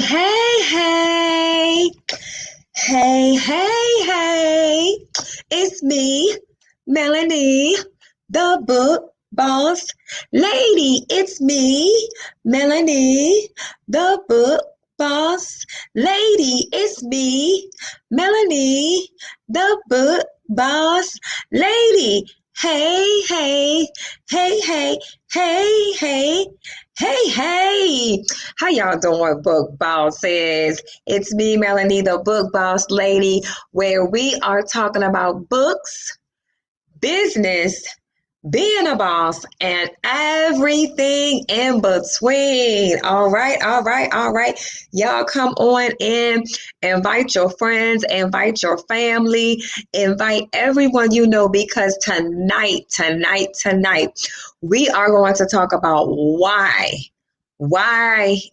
hey. Hey. It's me, Melanie, the book boss lady. It's me, Melanie, the book boss lady. It's me, Melanie, the book boss lady. Hey. Hey. Hey. How y'all doing, book bosses? It's me, Melanie, the book boss lady, where we are talking about books, business, being a boss, and everything in between. All right. Y'all come on in, invite your friends, invite your family, invite everyone you know, because tonight, we are going to talk about why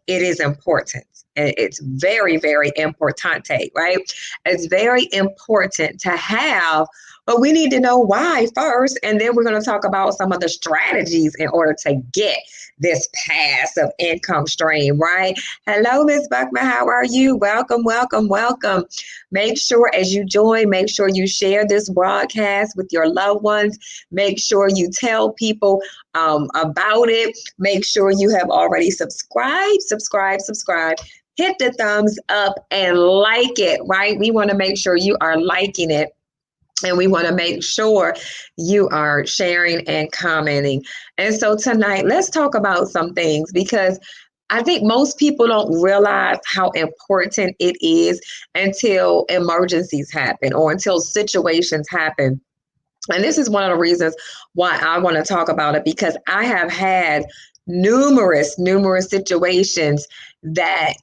it is important. And it's very, very importante, right? It's very important to have, but we need to know why first, and then we're going to talk about some of the strategies in order to get this passive income stream, right? Hello, Miss Buckman. How are you? Welcome. Make sure as you join, make sure you share this broadcast with your loved ones. Make sure you tell people about it. Make sure you have already subscribed. Hit the thumbs up and like it, right? We want to make sure you are liking it. And we want to make sure you are sharing and commenting. And so tonight, let's talk about some things, because I think most people don't realize how important it is until emergencies happen or until situations happen. And this is one of the reasons why I want to talk about it, because I have had numerous situations that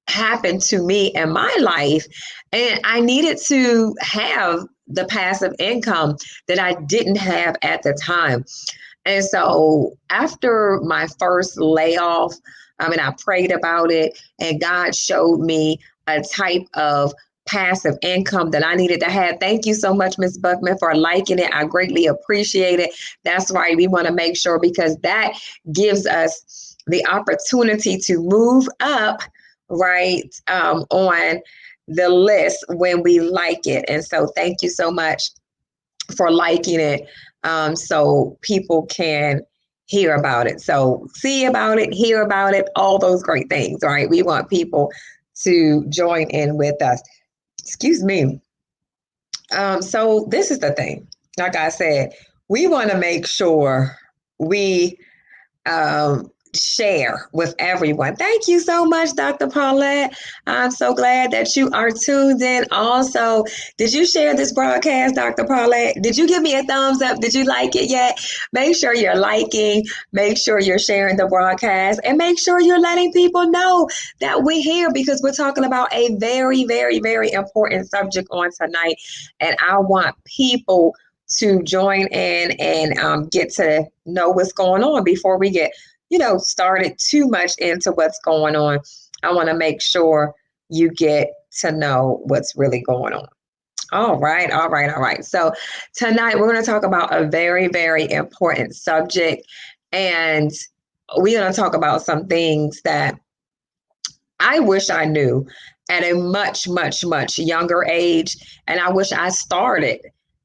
happened to me in my life, and I needed to have the passive income that I didn't have at the time. And so after my first layoff, I prayed about it, and God showed me a type of passive income that I needed to have. Thank you so much, Ms. Buckman, for liking it. I greatly appreciate it. That's right. We want to make sure, because that gives us the opportunity to move up, right, on the list when we like it. And so thank you so much for liking it, so people can hear about it. So see about it, hear about it, all those great things, right? We want people to join in with us. Excuse me. So this is the thing. Like I said, we want to make sure we share with everyone. Thank you so much, Dr. Paulette. I'm so glad that you are tuned in. Also, did you share this broadcast, Dr. Paulette? Did you give me a thumbs up? Did you like it yet? Make sure you're liking, make sure you're sharing the broadcast, and make sure you're letting people know that we're here, because we're talking about a very, very, very important subject on tonight. And I want people to join in and get to know what's going on before we get started too much into what's going on. I want to make sure you get to know what's really going on. All right. So tonight we're going to talk about a very, very important subject, and we're going to talk about some things that I wish I knew at a much, much, much younger age, and I wish I started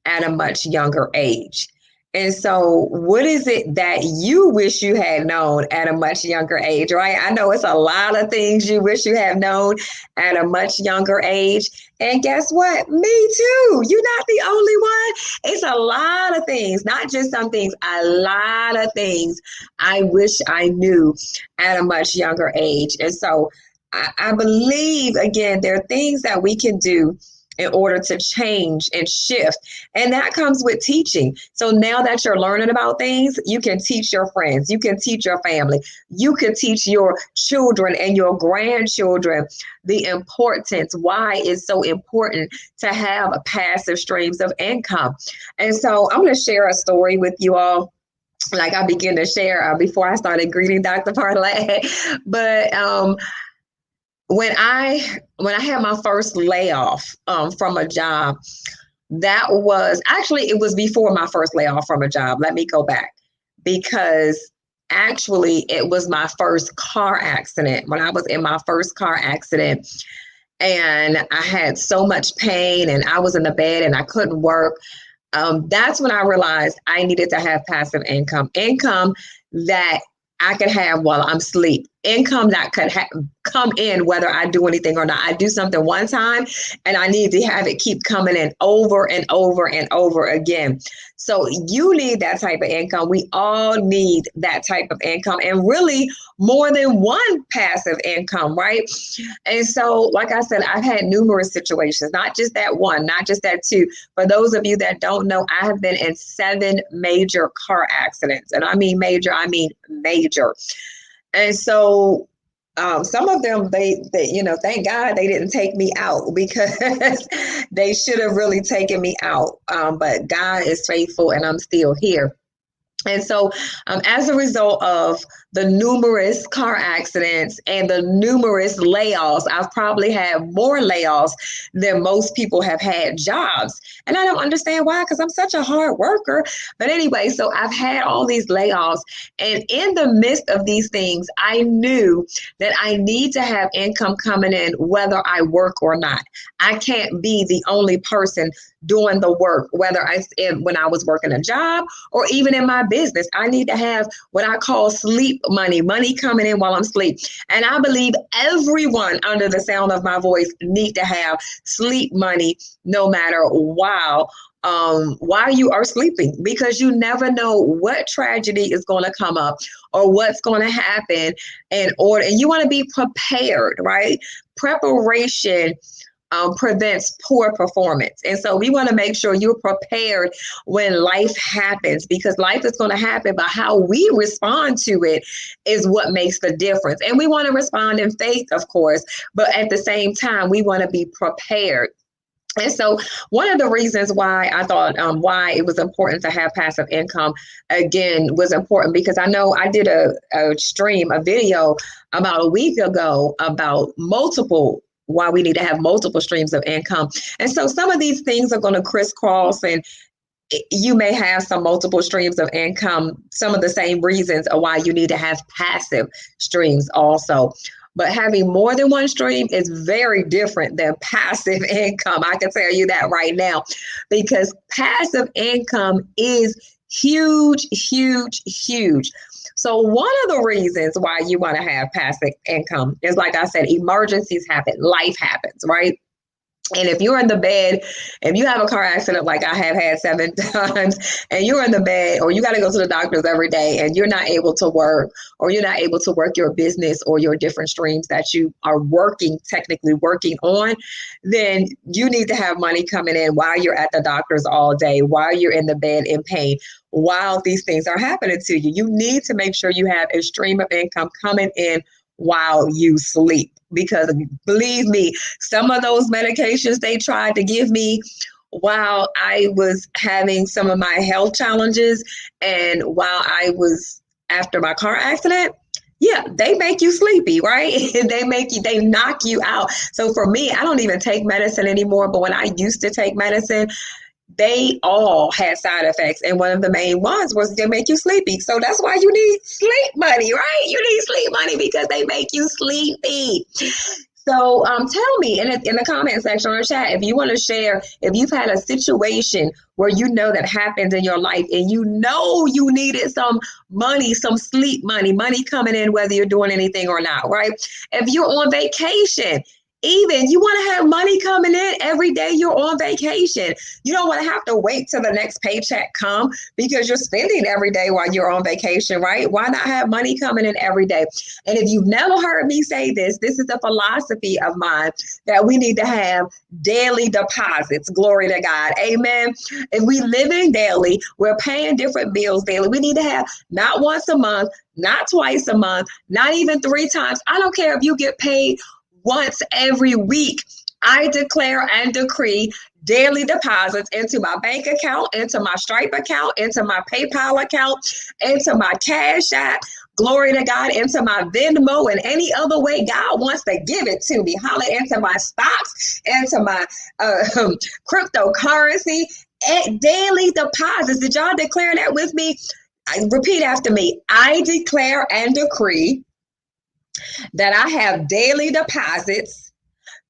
at a much younger age. And so what is it that you wish you had known at a much younger age, right? I know it's a lot of things you wish you had known at a much younger age. And guess what? Me too. You're not the only one. It's a lot of things, not just some things, a lot of things I wish I knew at a much younger age. And so I believe, again, there are things that we can do in order to change and shift. And that comes with teaching. So now that you're learning about things, you can teach your friends, you can teach your family, you can teach your children and your grandchildren the importance, why it's so important to have a passive streams of income. And so I'm going to share a story with you all, like I began to share before I started greeting Dr. Paulette. But when I had my first layoff from a job, that was actually, it was before my first layoff from a job. Let me go back, because actually, it was my first car accident. When I was in my first car accident, and I had so much pain, and I was in the bed and I couldn't work. That's when I realized I needed to have passive income that I could have while I'm asleep, income that could come in whether I do anything or not. I do something one time and I need to have it keep coming in over and over and over again. So you need that type of income. We all need that type of income, and really more than one passive income, right? And so, like I said, I've had numerous situations, not just that one, not just that two. For those of you that don't know, I have been in 7 major car accidents. And I mean major, I mean major. And so some of them, they, thank God they didn't take me out, because they should have really taken me out. But God is faithful and I'm still here. And so, as a result of the numerous car accidents and the numerous layoffs, I've probably had more layoffs than most people have had jobs. And I don't understand why, because I'm such a hard worker. But anyway, so I've had all these layoffs. And in the midst of these things, I knew that I need to have income coming in whether I work or not. I can't be the only person doing the work, when I was working a job or even in my business. I need to have what I call sleep money coming in while I'm asleep. And I believe everyone under the sound of my voice need to have sleep money, no matter while you are sleeping, because you never know what tragedy is going to come up or what's going to happen and you want to be prepared, right? Preparation prevents poor performance. And so we want to make sure you're prepared when life happens, because life is going to happen, but how we respond to it is what makes the difference. And we want to respond in faith, of course, but at the same time, we want to be prepared. And so one of the reasons why I thought why it was important to have passive income, again, was important because I know I did a video about a week ago about why we need to have multiple streams of income. And so some of these things are going to crisscross, and you may have some multiple streams of income, some of the same reasons of why you need to have passive streams also. But having more than one stream is very different than passive income. I can tell you that right now, because passive income is huge, huge, huge. So one of the reasons why you want to have passive income is, like I said, emergencies happen, life happens, right? And if you're in the bed, if you have a car accident like I have had 7 times, and you're in the bed, or you got to go to the doctors every day, and you're not able to work, or you're not able to work your business or your different streams that you are technically working on, then you need to have money coming in while you're at the doctors all day, while you're in the bed in pain, while these things are happening to you. You need to make sure you have a stream of income coming in while you sleep. Because believe me, some of those medications they tried to give me while I was having some of my health challenges and while I was after my car accident, yeah, they make you sleepy, right? They knock you out. So for me, I don't even take medicine anymore. But when I used to take medicine, they all had side effects, and one of the main ones was they make you sleepy. So that's why you need sleep money, right? You need sleep money because they make you sleepy. So tell me in the comment section or chat if you want to share if you've had a situation where you know that happened in your life and you know you needed some money, some sleep money coming in whether you're doing anything or not, right? If you're on vacation, even you want to have money coming in every day you're on vacation. You don't want to have to wait till the next paycheck come because you're spending every day while you're on vacation, right? Why not have money coming in every day? And if you've never heard me say this is a philosophy of mine that we need to have daily deposits. Glory to God. Amen. If we living daily, we're paying different bills daily. We need to have not once a month, not twice a month, not even 3 times. I don't care if you get paid once every week. I declare and decree daily deposits into my bank account, into my Stripe account, into my PayPal account, into my Cash App, glory to God, into my Venmo, and any other way God wants to give it to me. Holla, into my stocks, into my cryptocurrency, daily deposits. Did y'all declare that with me? Repeat after me. I declare and decree that I have daily deposits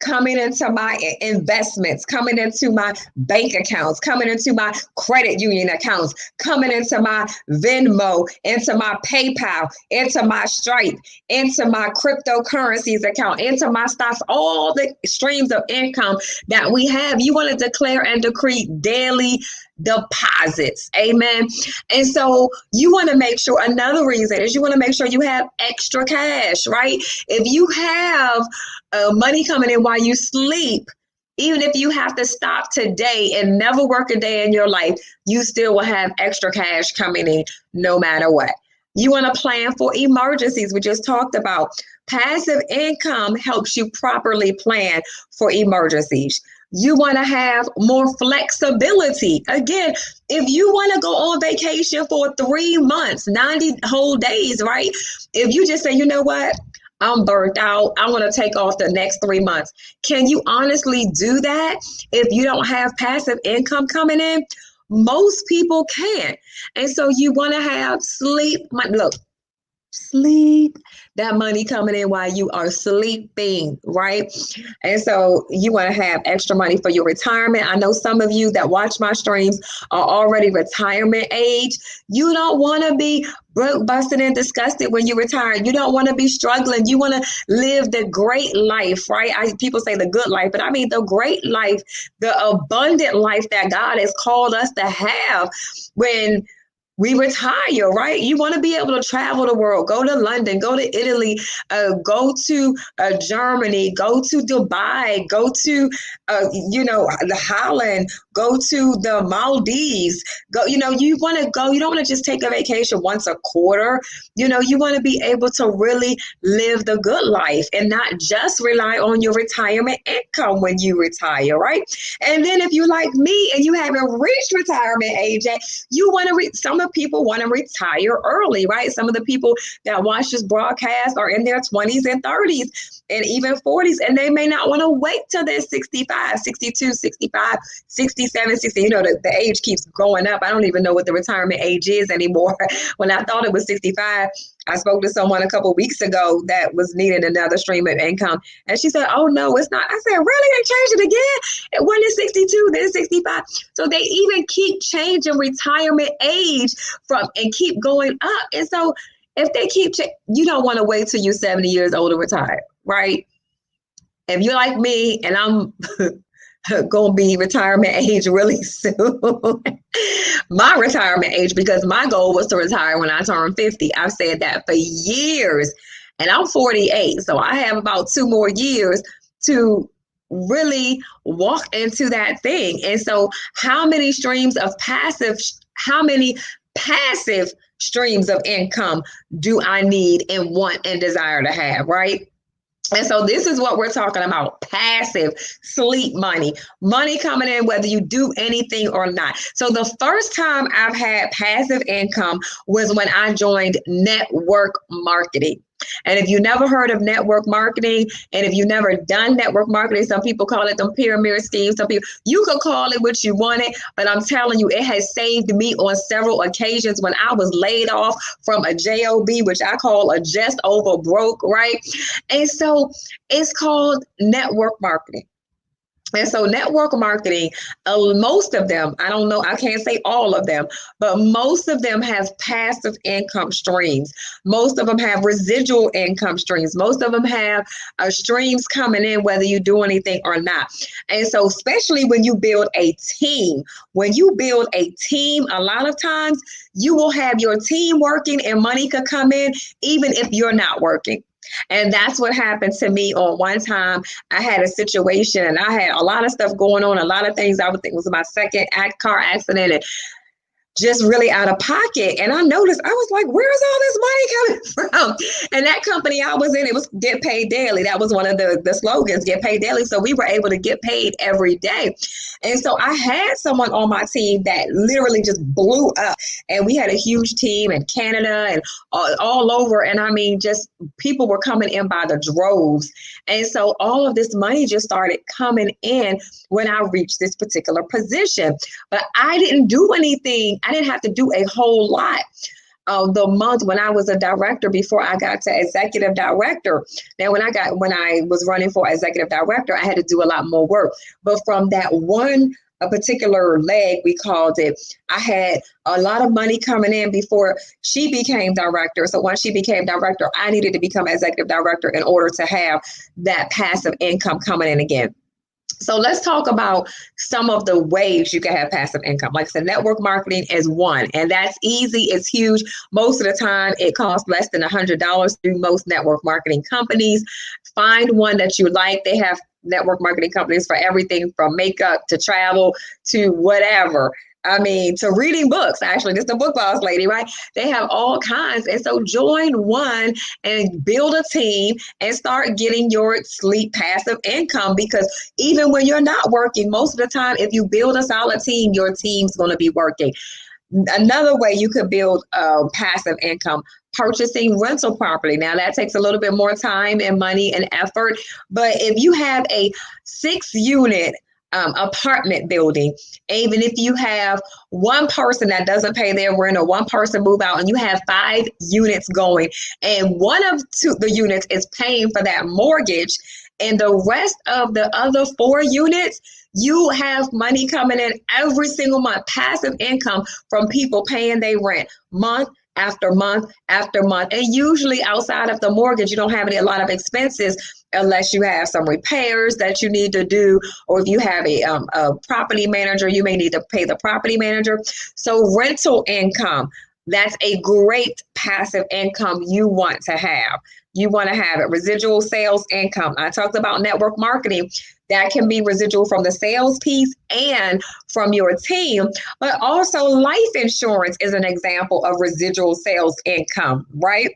coming into my investments, coming into my bank accounts, coming into my credit union accounts, coming into my Venmo, into my PayPal, into my Stripe, into my cryptocurrencies account, into my stocks, all the streams of income that we have. You want to declare and decree daily deposits. Amen. And so you want to make sure, another reason is you want to make sure you have extra cash, right? If you have money coming in while you sleep, even if you have to stop today and never work a day in your life, you still will have extra cash coming in no matter what. You want to plan for emergencies. We just talked about passive income helps you properly plan for emergencies. You want to have more flexibility. Again, if you want to go on vacation for 3 months, 90 whole days, right? If you just say, you know what? I'm burnt out. I want to take off the next 3 months. Can you honestly do that if you don't have passive income coming in? Most people can't. And so you want to have sleep. Look, sleep, that money coming in while you are sleeping, right? And so you want to have extra money for your retirement. I know some of you that watch my streams are already retirement age. You don't want to be broke, busted, and disgusted when you retire. You don't want to be struggling. You want to live the great life, right? People say the good life, but I mean the great life, the abundant life that God has called us to have when we retire, right? You want to be able to travel the world, go to London, go to Italy, go to Germany, go to Dubai, go to, the Holland, go to the Maldives, you want to go, you don't want to just take a vacation once a quarter. You want to be able to really live the good life and not just rely on your retirement income when you retire, right? And then if you like me and you haven't reached retirement age yet, you want to some of people want to retire early, right? Some of the people that watch this broadcast are in their 20s and 30s and even 40s, and they may not want to wait till they're 65, 62, 65, 67, 60. The age keeps going up. I don't even know what the retirement age is anymore. When I thought it was 65, I spoke to someone a couple of weeks ago that was needing another stream of income. And she said, oh, no, it's not. I said, really? They changed it again? When it's 62, then it's 65. So they even keep changing retirement age and keep going up. And so if they you don't want to wait till you're 70 years old to retire, right? If you're like me and I'm going to be retirement age really soon. My retirement age, because my goal was to retire when I turned 50. I've said that for years, and I'm 48. So I have about 2 more years to really walk into that thing. And so how many passive streams of income do I need and want and desire to have, right? And so this is what we're talking about, passive sleep money coming in whether you do anything or not. So the first time I've had passive income was when I joined network marketing. And if you never heard of network marketing, and if you never done network marketing, some people call it the pyramid scheme. Some people, you could call it what you want it, but I'm telling you, it has saved me on several occasions when I was laid off from a job, which I call a just over broke, right? And so it's called network marketing. And so network marketing, most of them, I don't know, I can't say all of them, but most of them have passive income streams. Most of them have residual income streams. Most of them have streams coming in whether you do anything or not. And so especially when you build a team, a lot of times you will have your team working and money could come in even if you're not working. And that's what happened to me on one time. I had a situation and I had a lot of stuff going on, a lot of things I would think was my second car accident and just really out of pocket. And I noticed, I was like, where's all this money coming from? And that company I was in, it was get paid daily. That was one of the slogans, get paid daily. So we were able to get paid every day. And so I had someone on my team that literally just blew up. And we had a huge team in Canada and all over. And I mean, just people were coming in by the droves. And so all of this money just started coming in when I reached this particular position. But I didn't do anything. I didn't have to do a whole lot. the month when I was a director before I got to executive director. Now, when I was running for executive director, I had to do a lot more work. But from that one a particular leg, we called it, I had a lot of money coming in before she became director. So once she became director, I needed to become executive director in order to have that passive income coming in again. So let's talk about some of the ways you can have passive income. Like I said, network marketing is one, and that's easy. It's huge. Most of the time, it costs less than $100 through most network marketing companies. Find one that you like. They have network marketing companies for everything from makeup to travel to whatever. I mean, to reading books, actually. This is the book boss lady, right? They have all kinds. And so join one and build a team and start getting your sleep passive income, because even when you're not working, most of the time, if you build a solid team, your team's going to be working. Another way you could build passive income, purchasing rental property. Now that takes a little bit more time and money and effort, but if you have a 6-unit apartment building, even if you have one person that doesn't pay their rent or one person move out, and you have 5 units going, and one of the units is paying for that mortgage, and the rest of the other 4 units, you have money coming in every single month, passive income from people paying their rent month after month after month. And usually outside of the mortgage, you don't have a lot of expenses unless you have some repairs that you need to do, or if you have a property manager, you may need to pay the property manager. So rental income, that's a great passive income you want to have. You want to have it. Residual sales income. I talked about network marketing. That can be residual from the sales piece and from your team, but also life insurance is an example of residual sales income, right?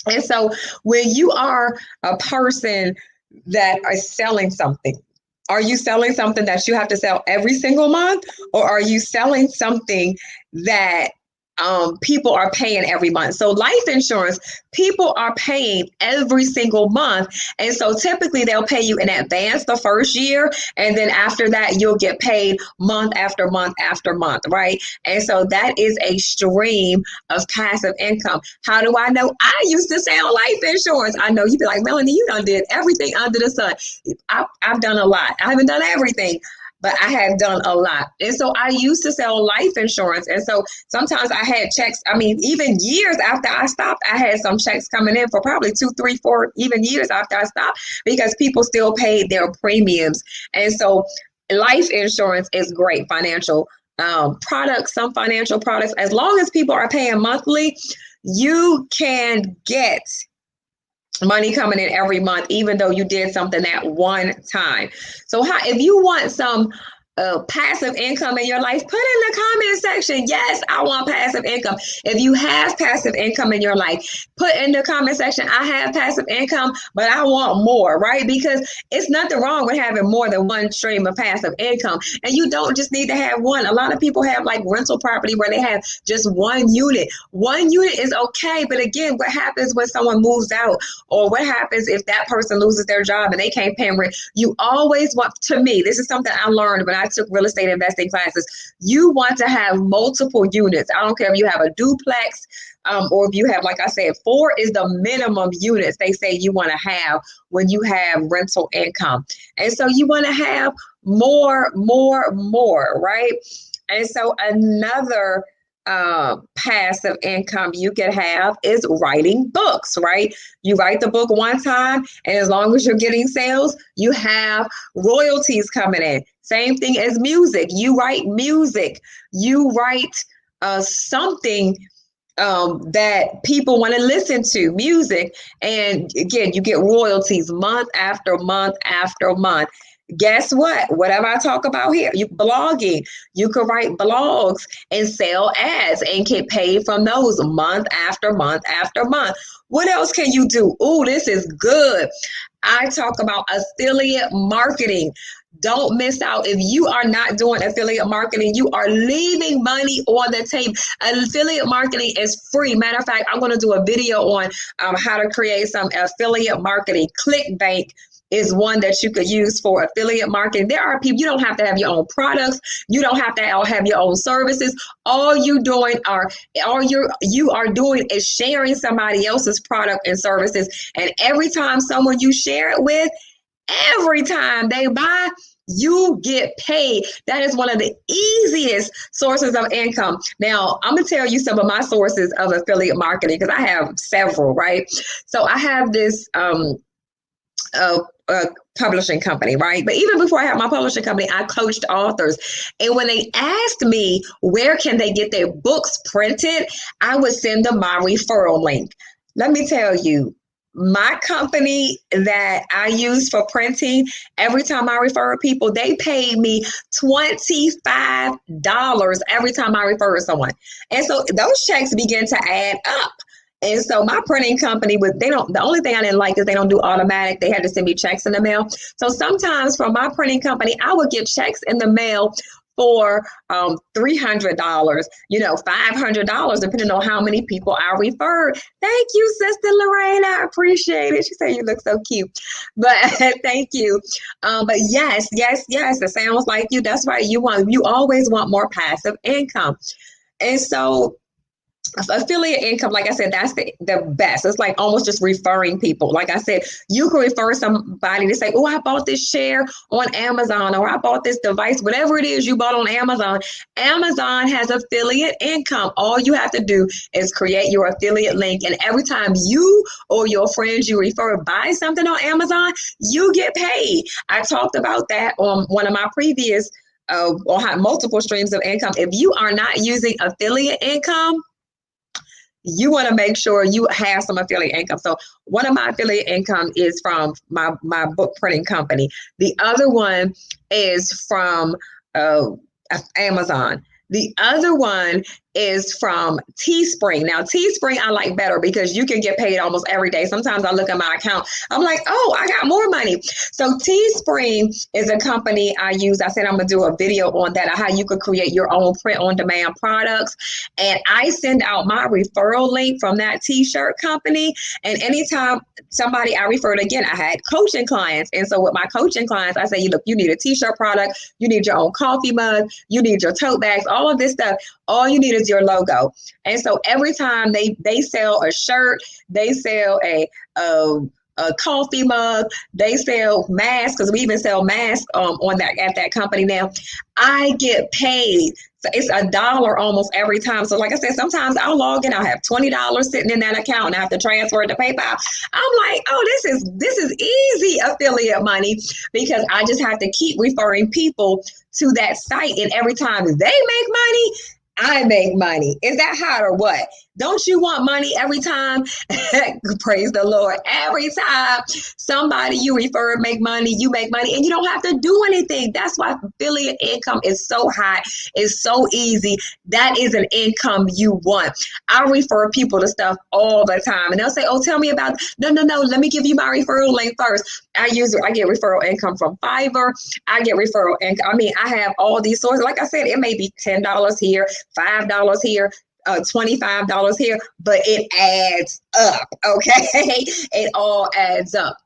And so when you are a person that is selling something, are you selling something that you have to sell every single month, or are you selling something that people are paying every month? So life insurance, people are paying every single month. And so typically they'll pay you in advance the first year. And then after that, you'll get paid month after month after month, right? And so that is a stream of passive income. How do I know? I used to sell life insurance. I know you'd be like, Melanie, you done did everything under the sun. I've done a lot. I haven't done everything, but I have done a lot. And so I used to sell life insurance. And so sometimes I had checks. I mean, even years after I stopped, I had some checks coming in for probably 2, 3, 4, even years after I stopped, because people still paid their premiums. And so life insurance is great financial products, some financial products. As long as people are paying monthly, you can get money coming in every month, even though you did something at one time. So if you want some passive income in your life, put in the comment section, yes, I want passive income. If you have passive income in your life, put in the comment section, I have passive income, but I want more, right? Because it's nothing wrong with having more than one stream of passive income. And you don't just need to have one. A lot of people have like rental property where they have just one unit. One unit is okay. But again, what happens when someone moves out, or what happens if that person loses their job and they can't pay rent? You always want, to me, this is something I learned when I took real estate investing classes. You want to have multiple units. I don't care if you have a duplex, or if you have, like I said, 4 is the minimum units they say you want to have when you have rental income. And so you want to have more, right? And so another passive income you can have is writing books, right? You write the book one time, and as long as you're getting sales, you have royalties coming in. Same thing as music. You write music, you write something that people want to listen to, music, and again, you get royalties month after month after month. Guess what? Whatever I talk about here, blogging, you could write blogs and sell ads and get paid from those month after month after month. What else can you do? Oh, this is good. I talk about affiliate marketing. Don't miss out. If you are not doing affiliate marketing, you are leaving money on the table. Affiliate marketing is free. Matter of fact, I'm going to do a video on how to create some affiliate marketing. ClickBank is one that you could use for affiliate marketing. There are people, you don't have to have your own products. You don't have to have your own services. All you are doing is sharing somebody else's product and services. And every time someone you share it with, every time they buy, you get paid. That is one of the easiest sources of income. Now, I'm going to tell you some of my sources of affiliate marketing because I have several, right? So I have this publishing company, right? But even before I had my publishing company, I coached authors. And when they asked me where can they get their books printed, I would send them my referral link. Let me tell you, my company that I use for printing, every time I refer people, they pay me $25 every time I refer someone. And so those checks begin to add up. And so my printing company the only thing I didn't like is they don't do automatic. They had to send me checks in the mail. So sometimes from my printing company, I would get checks in the mail for $300, $500, depending on how many people I referred. Thank you, Sister Lorraine. I appreciate it. She said you look so cute. But thank you. But yes, it sounds like you. That's right. You always want more passive income. And so affiliate income, like I said, that's the best. It's like almost just referring people. Like I said, you can refer somebody to say, oh, I bought this share on Amazon, or I bought this device, whatever it is you bought on Amazon. Amazon has affiliate income. All you have to do is create your affiliate link. And every time you or your friends you refer buy something on Amazon, you get paid. I talked about that on one of my previous or have multiple streams of income. If you are not using affiliate income, you want to make sure you have some affiliate income. So one of my affiliate income is from my book printing company. The other one is from Amazon. The other one is from Teespring. Now, Teespring I like better because you can get paid almost every day. Sometimes I look at my account, I'm like, oh, I got more money. So Teespring is a company I use. I said I'm going to do a video on that, how you could create your own print-on-demand products. And I send out my referral link from that t-shirt company. And anytime somebody I referred, again, I had coaching clients. And so with my coaching clients, I say, look, you need a t-shirt product, you need your own coffee mug, you need your tote bags, all of this stuff. All you need is your logo. And so every time they sell a shirt, they sell a coffee mug, they sell masks, because we even sell masks at that company now, I get paid. So it's $1 almost every time. So like I said, sometimes I'll log in, I'll have $20 sitting in that account and I have to transfer it to PayPal. I'm like, oh, this is easy affiliate money, because I just have to keep referring people to that site. And every time they make money, I make money. Is that hard or what? Don't you want money every time? Praise the Lord. Every time somebody you refer make money, you make money, and you don't have to do anything. That's why affiliate income is so high. It's so easy. That is an income you want. I refer people to stuff all the time, and they'll say, oh, tell me about, no. Let me give you my referral link first. I get referral income from Fiverr. I get referral income. I mean, I have all these sources. Like I said, it may be $10 here, $5 here, $25 here, but it adds up, okay? It all adds up.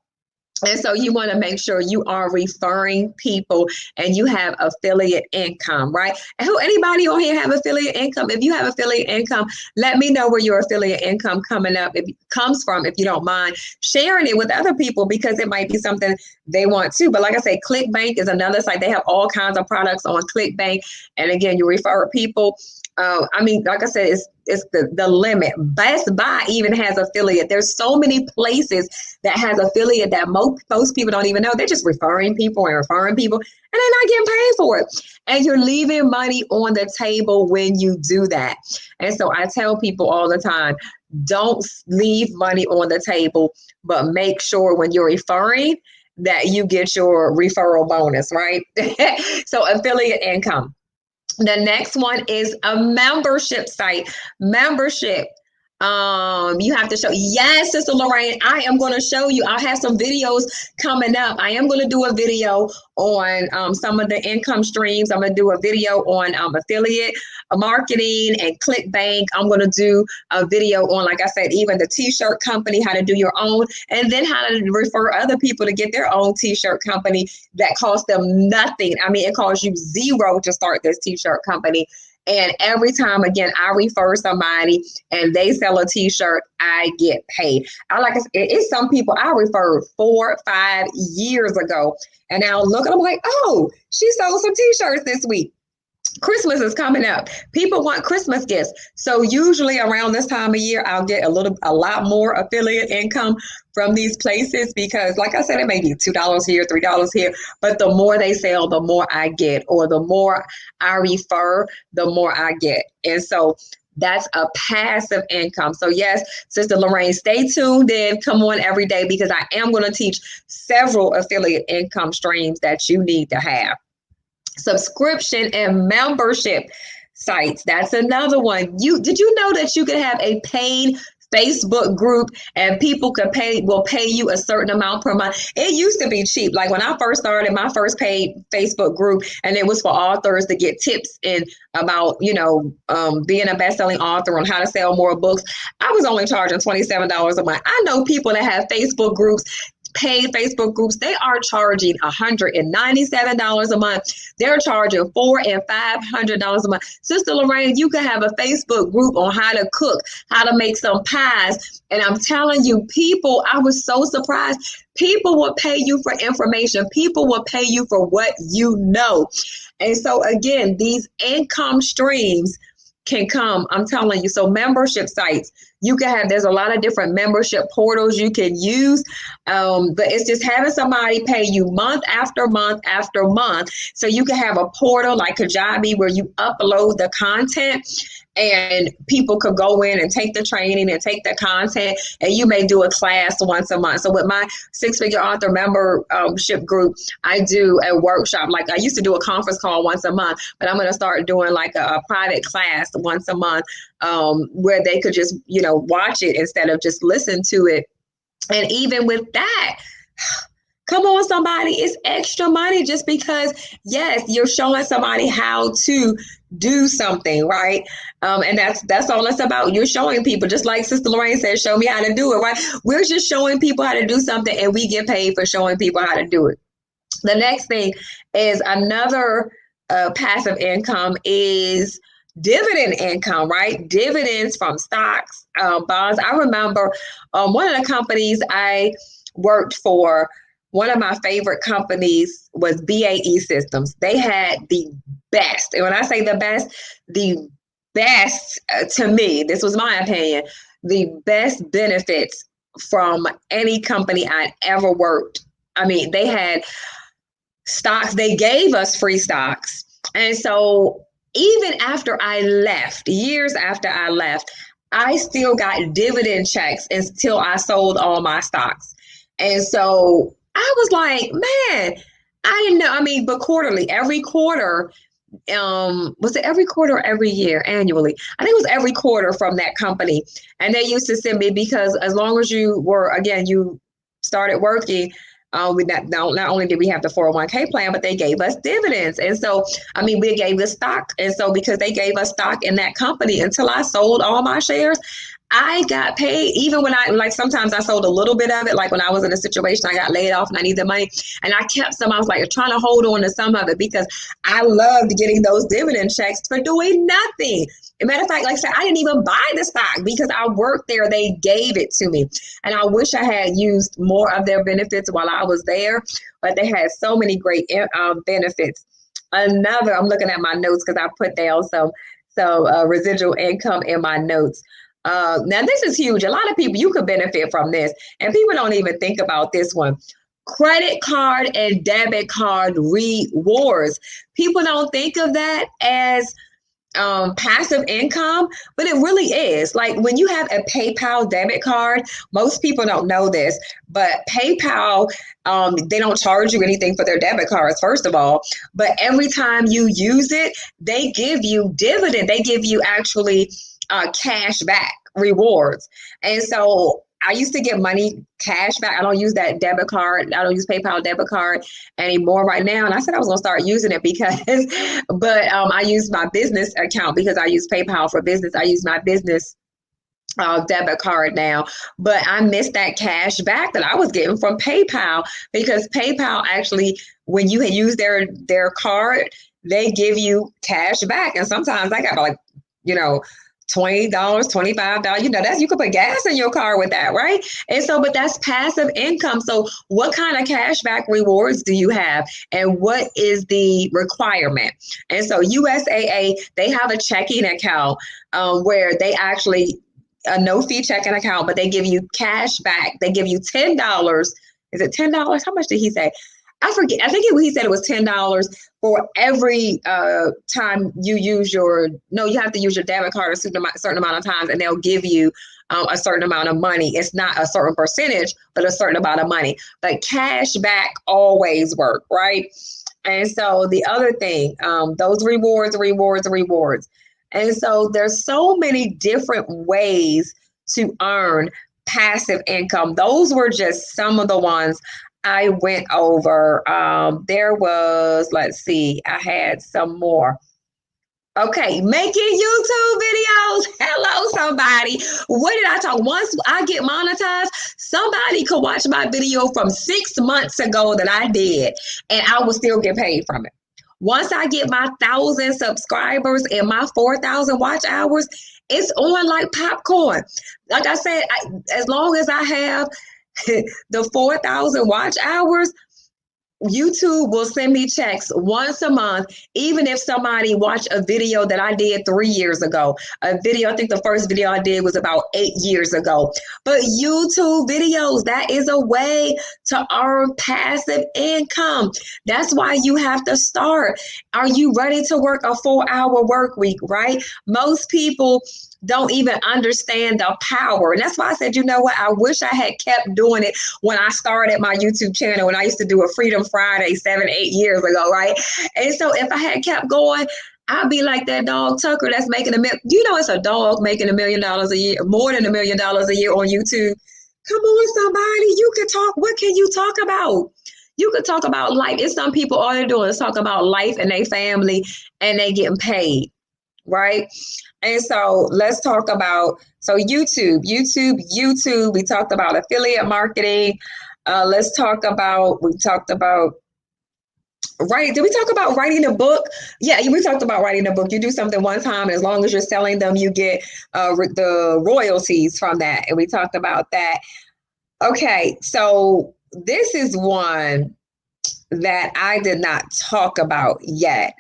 And so you want to make sure you are referring people and you have affiliate income, right? Anybody on here have affiliate income? If you have affiliate income, let me know where your affiliate income comes from, if you don't mind sharing it with other people, because it might be something they want to. But like I say, ClickBank is another site. They have all kinds of products on ClickBank. And again, you refer people. Like I said, it's the limit. Best Buy even has affiliate. There's so many places that has affiliate that most people don't even know. They're just referring people, and they're not getting paid for it. And you're leaving money on the table when you do that. And so I tell people all the time, don't leave money on the table, but make sure when you're referring that you get your referral bonus, right? So affiliate income. The next one is a membership site. Membership. You have to show. Yes, Sister Lorraine, I am going to show you. I'll have some videos coming up. I am going to do a video on some of the income streams. I'm going to do a video on affiliate marketing and ClickBank. I'm going to do a video on, like I said, even the t-shirt company, how to do your own, and then how to refer other people to get their own t-shirt company that costs them nothing. I mean, it costs you zero to start this t-shirt company. And every time, again, I refer somebody and they sell a t-shirt, I get paid. It's some people I referred 4 5 years ago. And now look, I'm like, oh, she sold some t-shirts this week. Christmas is coming up. People want Christmas gifts. So usually around this time of year, I'll get a lot more affiliate income from these places because, like I said, it may be $2 here, $3 here, but the more they sell, the more I get, or the more I refer, the more I get. And so that's a passive income. So yes, Sister Lorraine, stay tuned in. Come on every day because I am going to teach several affiliate income streams that you need to have. Subscription and membership sites. That's another one. Did you know that you could have a paid Facebook group and people will pay you a certain amount per month? It used to be cheap. Like when I first started my first paid Facebook group, and it was for authors to get tips about, being a best-selling author on how to sell more books. I was only charging $27 a month. I know people that have Facebook groups, paid Facebook groups, they are charging $197 a month. They're charging $400 and $500 a month. Sister Lorraine, you could have a Facebook group on how to cook, how to make some pies. And I'm telling you, people, I was so surprised. People will pay you for information. People will pay you for what you know. And so again, these income streams can come, I'm telling you. So membership sites, there's a lot of different membership portals you can use, but it's just having somebody pay you month after month after month. So you can have a portal like Kajabi where you upload the content and people could go in and take the training and take the content, and you may do a class once a month. So with my six-figure author membership group, I do a workshop. Like I used to do a conference call once a month, but I'm going to start doing like a private class once a month where they could just, watch it instead of just listen to it. And even with that, come on, somebody, it's extra money just because, yes, you're showing somebody how to do something, right? And that's all it's about. You're showing people, just like Sister Lorraine said, show me how to do it, right? We're just showing people how to do something, and we get paid for showing people how to do it. The next thing is another passive income is dividend income, right? Dividends from stocks, bonds. I remember one of the companies I worked for, one of my favorite companies was BAE Systems. They had the best, and when I say the best to me, this was my opinion, the best benefits from any company I'd ever worked. I mean, they had stocks, they gave us free stocks. And so even after I left, years after I left, I still got dividend checks until I sold all my stocks. And so I was like, man, I didn't know. I mean, but quarterly, every quarter, was it every quarter or every year, annually? I think it was every quarter from that company. And they used to send me, because as long as you started working, not only did we have the 401k plan, but they gave us dividends. And so, I mean, we gave us stock. And so because they gave us stock in that company until I sold all my shares, I got paid. Even when sometimes I sold a little bit of it, like when I was in a situation, I got laid off and I needed the money, and I kept some. I was like trying to hold on to some of it because I loved getting those dividend checks for doing nothing. As a matter of fact, like I said, I didn't even buy the stock because I worked there. They gave it to me. And I wish I had used more of their benefits while I was there, but they had so many great benefits. Another, I'm looking at my notes because I put down some residual income in my notes. Now, this is huge. A lot of people, you could benefit from this, and people don't even think about this one. Credit card and debit card rewards. People don't think of that as passive income, but it really is. Like when you have a PayPal debit card, most people don't know this, but PayPal, they don't charge you anything for their debit cards, first of all, but every time you use it, they give you dividend. They give you actually cash back, rewards. And so I used to get money cash back. I don't use that debit card. I don't use PayPal debit card anymore right now. And I said I was going to start using it because, but I use my business account because I use PayPal for business. I use my business debit card now, but I missed that cash back that I was getting from PayPal because PayPal actually, when you use their card, they give you cash back, and sometimes I got like, $20, $25, that's, you could put gas in your car with that, right? And so, but that's passive income. So what kind of cashback rewards do you have, and what is the requirement? And so USAA, they have a checking account where they actually, a no fee checking account, but they give you cash back. They give you $10. Is it $10? How much did he say? I forget. I think he said it was $10 for every time you use you have to use your debit card a certain amount of times, and they'll give you a certain amount of money. It's not a certain percentage, but a certain amount of money. But cash back always work, right? And so the other thing, those rewards. And so there's so many different ways to earn passive income. Those were just some of the ones I went over. There was, let's see, I had some more. Okay, making YouTube videos. Hello, somebody. What did I talk? Once I get monetized, somebody could watch my video from 6 months ago that I did, and I will still get paid from it. Once I get my 1,000 subscribers and my 4,000 watch hours, it's on like popcorn. Like I said, as long as I have the 4,000 watch hours, YouTube will send me checks once a month, even if somebody watched a video that I did 3 years ago. A video, I think the first video I did was about 8 years ago. But YouTube videos, that is a way to earn passive income. That's why you have to start. Are you ready to work a 4-hour work week, right? Most people don't even understand the power. And that's why I said, you know what? I wish I had kept doing it when I started my YouTube channel, when I used to do a Freedom Friday 7, 8 years ago, right? And so if I had kept going, I'd be like that dog Tucker that's making it's a dog making $1 million a year, more than $1 million a year on YouTube. Come on, somebody, you can talk. What can you talk about? You could talk about life. It's some people, all they're doing is talk about life and their family, and they getting paid, right? And so let's talk about, YouTube. We talked about affiliate marketing. We talked about writing. Did we talk about writing a book? Yeah, we talked about writing a book. You do something one time, and as long as you're selling them, you get the royalties from that. And we talked about that. Okay, so this is one that I did not talk about yet.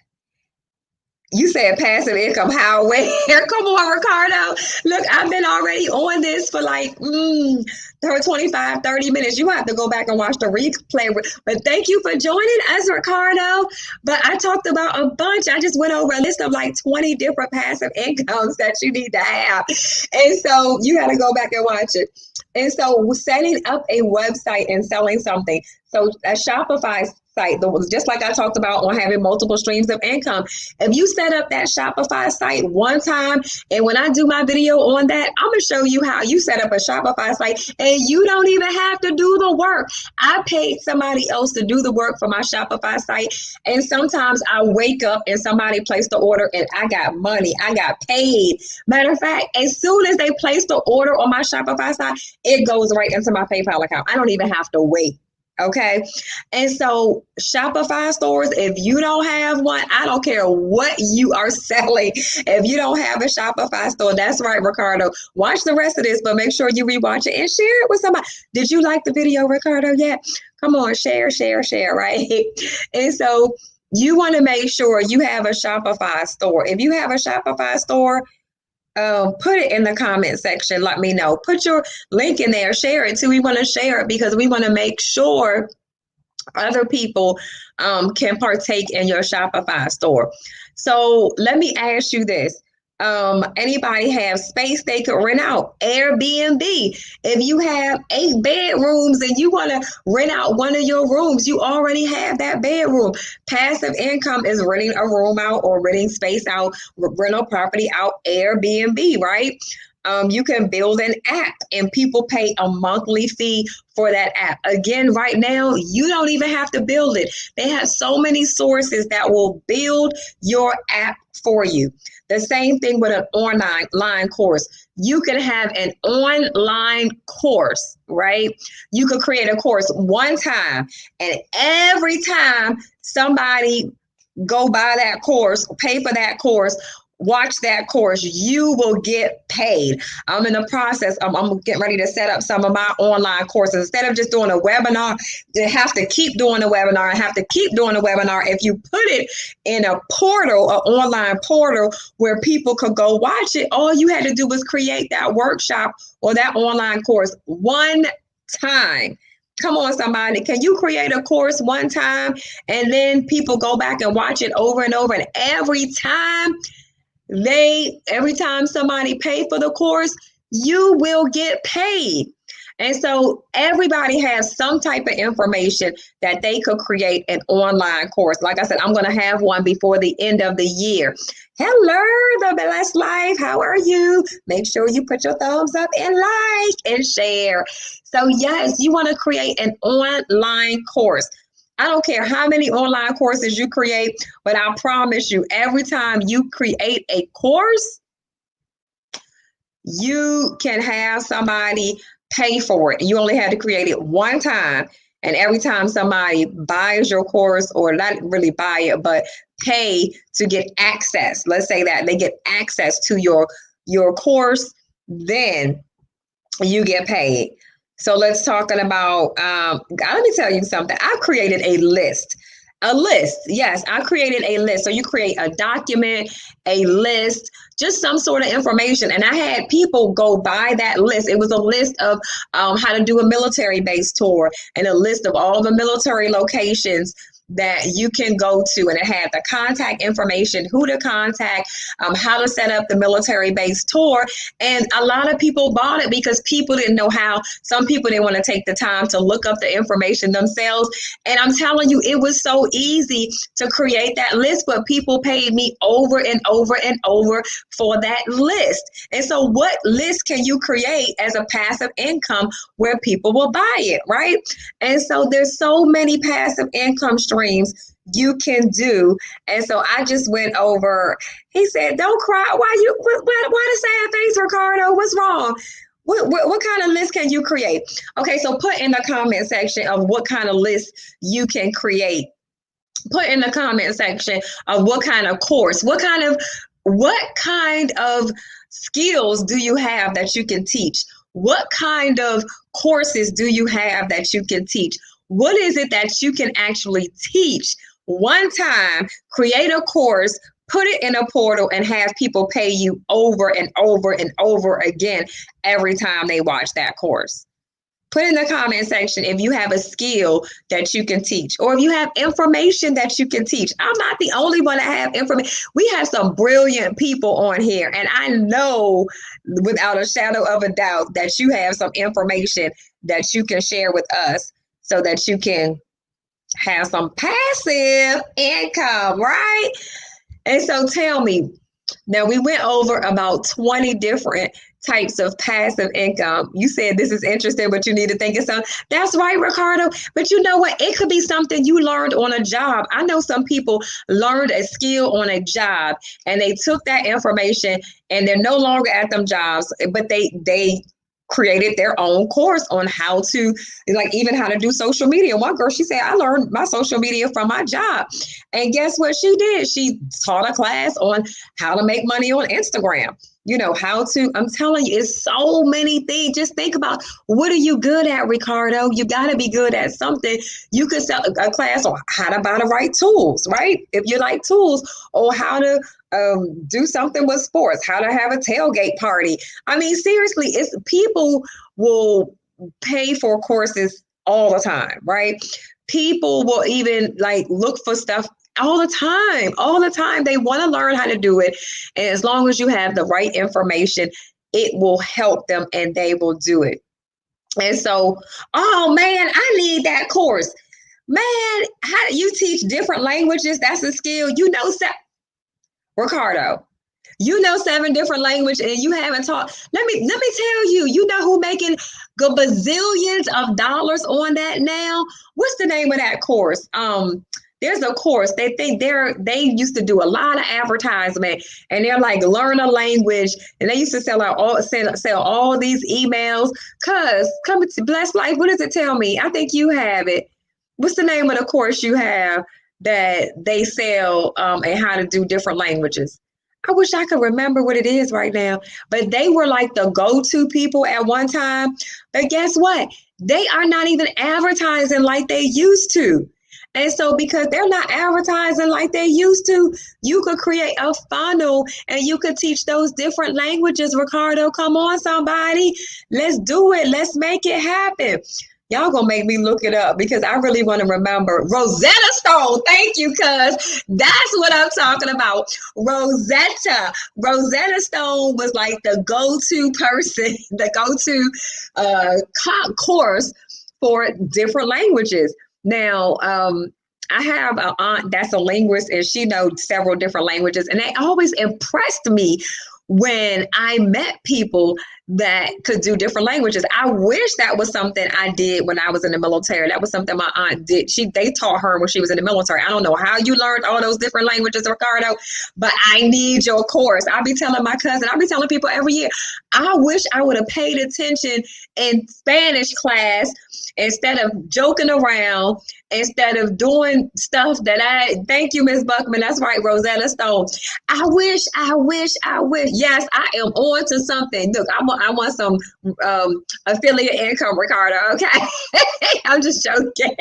You said passive income, how, where? Come on, Ricardo. Look, I've been already on this for like 25, 30 minutes. You have to go back and watch the replay. But thank you for joining us, Ricardo. But I talked about a bunch. I just went over a list of like 20 different passive incomes that you need to have. And so you got to go back and watch it. And so setting up a website and selling something. So a Shopify site, just like I talked about on having multiple streams of income. If you set up that Shopify site one time, and when I do my video on that, I'm going to show you how you set up a Shopify site, and you don't even have to do the work. I paid somebody else to do the work for my Shopify site, and sometimes I wake up and somebody placed the order and I got money. I got paid. Matter of fact, as soon as they place the order on my Shopify site, it goes right into my PayPal account. I don't even have to wait. Okay. And so Shopify stores, if you don't have one, I don't care what you are selling. If you don't have a Shopify store, that's right, Ricardo. Watch the rest of this, but make sure you rewatch it and share it with somebody. Did you like the video, Ricardo, yet? Come on, share, right? And so you want to make sure you have a Shopify store. If you have a Shopify store, put it in the comment section. Let me know. Put your link in there. Share it too. We want to share it because we want to make sure other people can partake in your Shopify store. So let me ask you this. Anybody have space they could rent out? Airbnb. If you have 8 bedrooms and you want to rent out one of your rooms, you already have that bedroom. Passive income is renting a room out or renting space out, rental property out, Airbnb, right? You can build an app and people pay a monthly fee for that app. Again, right now, you don't even have to build it. They have so many sources that will build your app for you. The same thing with an online course. You can have an online course, right? You could create a course one time, and every time somebody go buy that course, pay for that course, watch that course, you will get paid. I'm in the process. I'm getting ready to set up some of my online courses. Instead of just doing a webinar, you have to keep doing the webinar and have to keep doing the webinar. If you put it in a portal, an online portal where people could go watch it, all you had to do was create that workshop or that online course one time. Come on, somebody. Can you create a course one time and then people go back and watch it over and over? And every time somebody pay for the course, you will get paid. And so everybody has some type of information that they could create an online course. Like I said, I'm going to have one before the end of the year. Hello, the Blessed Life. How are you? Make sure you put your thumbs up and like and share. So yes, you want to create an online course. I don't care how many online courses you create, but I promise you, every time you create a course, you can have somebody pay for it. You only had to create it one time. And every time somebody buys your course, or not really buy it, but pay to get access, let's say that they get access to your course, then you get paid. So let's talk about, let me tell you something. I created a list. A list. Yes, I created a list. So you create a document, a list, just some sort of information. And I had people go by that list. It was a list of how to do a military base tour and a list of all the military locations that you can go to, and it had the contact information, who to contact, how to set up the military base tour. And a lot of people bought it because people didn't know how. Some people didn't want to take the time to look up the information themselves. And I'm telling you, it was so easy to create that list, but people paid me over and over and over for that list. And so what list can you create as a passive income where people will buy it, right? And so there's so many passive income streams you can do. And so I just went over, he said, don't cry. Why the sad face, Ricardo? What's wrong? What kind of list can you create? Okay, so put in the comment section of what kind of list you can create. Put in the comment section of what kind of course, what kind of skills do you have that you can teach? What kind of courses do you have that you can teach? What is it that you can actually teach one time? Create a course, put it in a portal, and have people pay you over and over and over again every time they watch that course. Put in the comment section if you have a skill that you can teach, or if you have information that you can teach. I'm not the only one that have information. We have some brilliant people on here, and I know without a shadow of a doubt that you have some information that you can share with us so that you can have some passive income, right? And so tell me, now we went over about 20 different types of passive income. You said this is interesting, but you need to think of something. That's right, Ricardo. But you know what? It could be something you learned on a job. I know some people learned a skill on a job and they took that information and they're no longer at them jobs, but they created their own course on how to, like, even how to do social media. One girl, she said, I learned my social media from my job. And guess what she did? She taught a class on how to make money on Instagram. You know, how to, I'm telling you, it's so many things. Just think about, what are you good at, Ricardo? You got to be good at something. You could sell a class on how to buy the right tools, right? If you like tools, or how to do something with sports, how to have a tailgate party. I mean, seriously, it's people will pay for courses all the time, right? People will even like look for stuff all the time. They want to learn how to do it. And as long as you have the right information, it will help them and they will do it. And so, oh man, I need that course. Man, how do you teach different languages? That's a skill. You know, Ricardo, You know 7 different languages and you haven't taught. Let me tell you, you know who making gazillions of dollars on that now? What's the name of that course? There's a course they used to do a lot of advertisement and they're like learn a language and they used to sell all these emails. Cause come to Blessed Life, what does it tell me? I think you have it. What's the name of the course you have that they sell and how to do different languages? I wish I could remember what it is right now, but they were like the go-to people at one time. But guess what? They are not even advertising like they used to. And so, because they're not advertising like they used to, you could create a funnel and you could teach those different languages. Ricardo, come on, somebody. Let's do it. Let's make it happen. Y'all gonna make me look it up because I really want to remember Rosetta Stone. Thank you, cuz that's what I'm talking about. Rosetta Stone was like the go-to person, the go-to course for different languages. Now, I have an aunt that's a linguist and she knows several different languages, and they always impressed me when I met people that could do different languages. I wish that was something I did when I was in the military. That was something my aunt did. They taught her when she was in the military. I don't know how you learned all those different languages, Ricardo, but I need your course. I'll be telling my cousin, I'll be telling people every year, I wish I would have paid attention in Spanish class instead of joking around, instead of doing stuff thank you, Miss Buckman. That's right, Rosetta Stone. I wish. Yes, I am on to something. Look, I want some affiliate income, Ricardo. Okay. I'm just joking.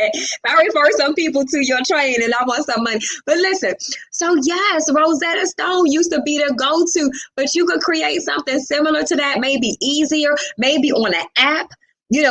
I refer some people to your training and I want some money. But listen, so yes, Rosetta Stone used to be the go-to, but you could create something similar to that, maybe easier, maybe on an app.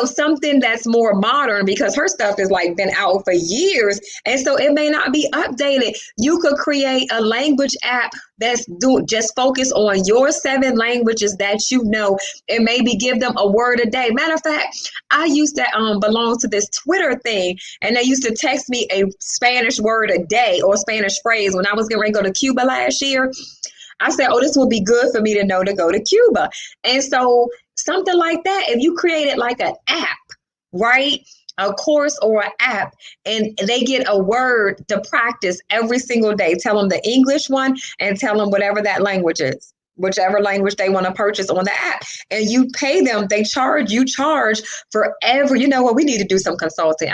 Something that's more modern because her stuff has like been out for years. And so it may not be updated. You could create a language app that's just focus on your 7 languages that you know and maybe give them a word a day. Matter of fact, I used to belong to this Twitter thing and they used to text me a Spanish word a day or Spanish phrase when I was getting ready to go to Cuba last year. I said, this will be good for me to know to go to Cuba. And so something like that, if you created like an app, right? A course or an app, and they get a word to practice every single day. Tell them the English one and tell them whatever that language is, whichever language they want to purchase on the app. And you pay them, you charge for every, you know what, we need to do some consulting.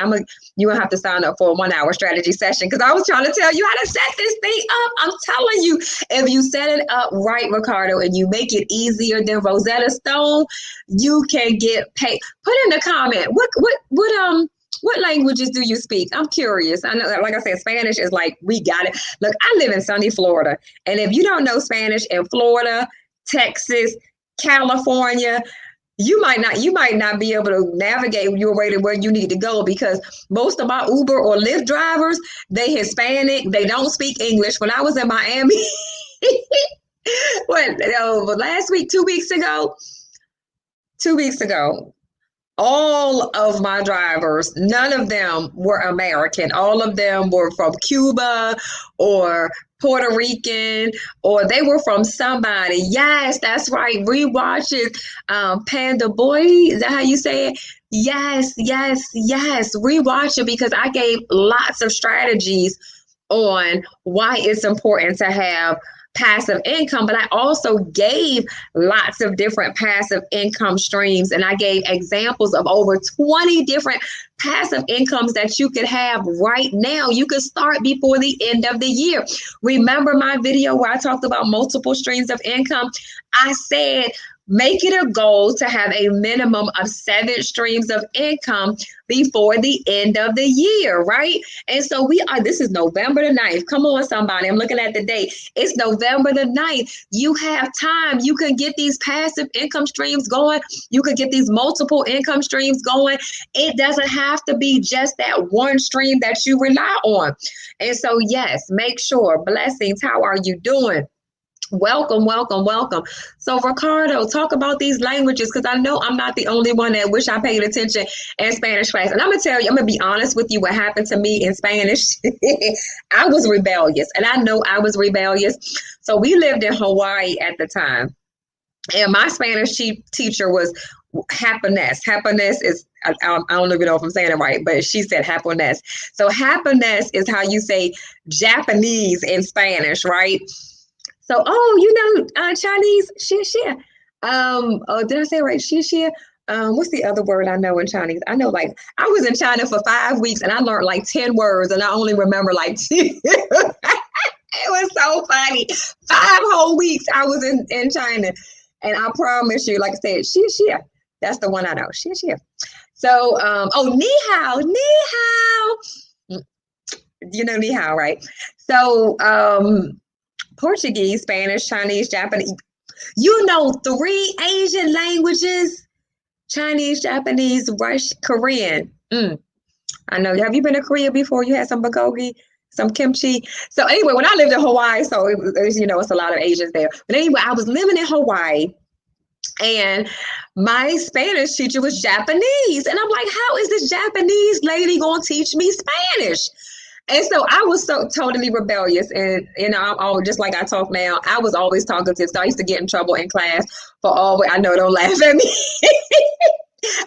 You're gonna have to sign up for a 1-hour strategy session because I was trying to tell you how to set this thing up. I'm telling you, if you set it up right, Ricardo, and you make it easier than Rosetta Stone, you can get paid. Put in the comment, what languages do you speak? I'm curious. I know, like I said, Spanish is like, we got it. Look, I live in sunny Florida. And if you don't know Spanish in Florida, Texas, California, you might not be able to navigate your way to where you need to go because most of my Uber or Lyft drivers, they Hispanic, they don't speak English. When I was in Miami, last week, 2 weeks ago, all of my drivers, none of them were American. All of them were from Cuba or Puerto Rican, or they were from somebody. Yes, that's right. Rewatch it. Panda Boy, is that how you say it? Yes. Rewatch it because I gave lots of strategies on why it's important to have passive income, but I also gave lots of different passive income streams, and I gave examples of over 20 different passive incomes that you could have right now. You could start before the end of the year. Remember my video where I talked about multiple streams of income? I said, make it a goal to have a minimum of 7 streams of income before the end of the year, right? And so this is November the 9th. Come on, somebody. I'm looking at the date. It's November the 9th. You have time. You can get these passive income streams going. You can get these multiple income streams going. It doesn't have to be just that one stream that you rely on. And so, yes, make sure. Blessings. How are you doing? Welcome, welcome, welcome. So, Ricardo, talk about these languages because I know I'm not the only one that wish I paid attention in Spanish class. And I'm gonna tell you, I'm gonna be honest with you. What happened to me in Spanish? I was rebellious, and I know I was rebellious. So we lived in Hawaii at the time, and my Spanish teacher was happiness. Happiness is I don't even know if I'm saying it right, but she said happiness. So happiness is how you say Japanese in Spanish, right? So, Chinese, xie xie. Oh, did I say it right? Xie xie. What's the other word I know in Chinese? I know, like, I was in China for 5 weeks and I learned like 10 words and I only remember like two. It was so funny. 5 whole weeks I was in China. And I promise you, like I said, xie xie. That's the one I know. Xie xie. So, ni hao, ni hao. You know ni hao, right? So, Portuguese, Spanish, Chinese, Japanese. You know 3 Asian languages: Chinese, Japanese, Russian, Korean. I know. Have you been to Korea before? You had some bulgogi, some kimchi. So anyway, when I lived in Hawaii, so it's a lot of Asians there. But anyway, I was living in Hawaii, and my Spanish teacher was Japanese, and I'm like, how is this Japanese lady gonna teach me Spanish? And so I was so totally rebellious, and I'm just like I talk now. I was always talkative, so I used to get in trouble in class for all. I know, don't laugh at me.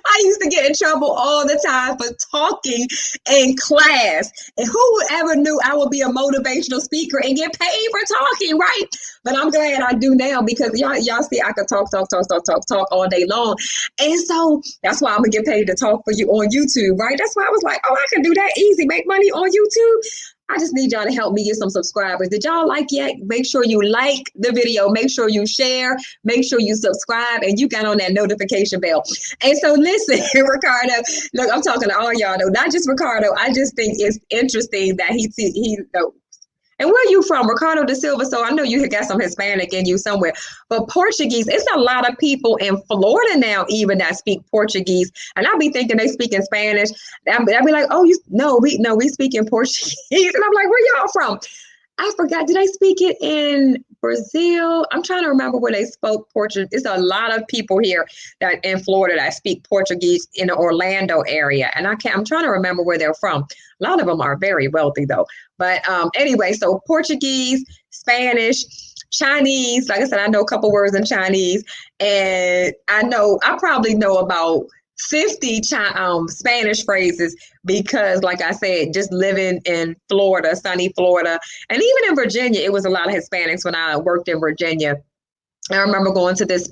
I used to get in trouble all the time for talking in class. And who would ever knew I would be a motivational speaker and get paid for talking, right? But I'm glad I do now because y'all see I could talk all day long. And so that's why I'm going to get paid to talk for you on YouTube, right? That's why I was like, oh, I can do that easy, make money on YouTube. I just need y'all to help me get some subscribers. Did y'all like yet? Make sure you like the video. Make sure you share. Make sure you subscribe. And you got on that notification bell. And so listen, Ricardo, look, I'm talking to all y'all, though, not just Ricardo. I just think it's interesting that he and where are you from? Ricardo da Silva. So I know you got some Hispanic in you somewhere. But Portuguese, it's a lot of people in Florida now even that speak Portuguese. And I'll be thinking they speak in Spanish. I'll be like, oh, we speak in Portuguese. And I'm like, where y'all from? I forgot. Did they speak it in Brazil? I'm trying to remember where they spoke Portuguese. It's a lot of people here that in Florida that speak Portuguese in the Orlando area. And I'm trying to remember where they're from. A lot of them are very wealthy though. But anyway, so Portuguese, Spanish, Chinese. Like I said, I know a couple words in Chinese. And I probably know about 50 Spanish phrases because, like I said, just living in Florida, sunny Florida, and even in Virginia, it was a lot of Hispanics when I worked in Virginia. I remember going to this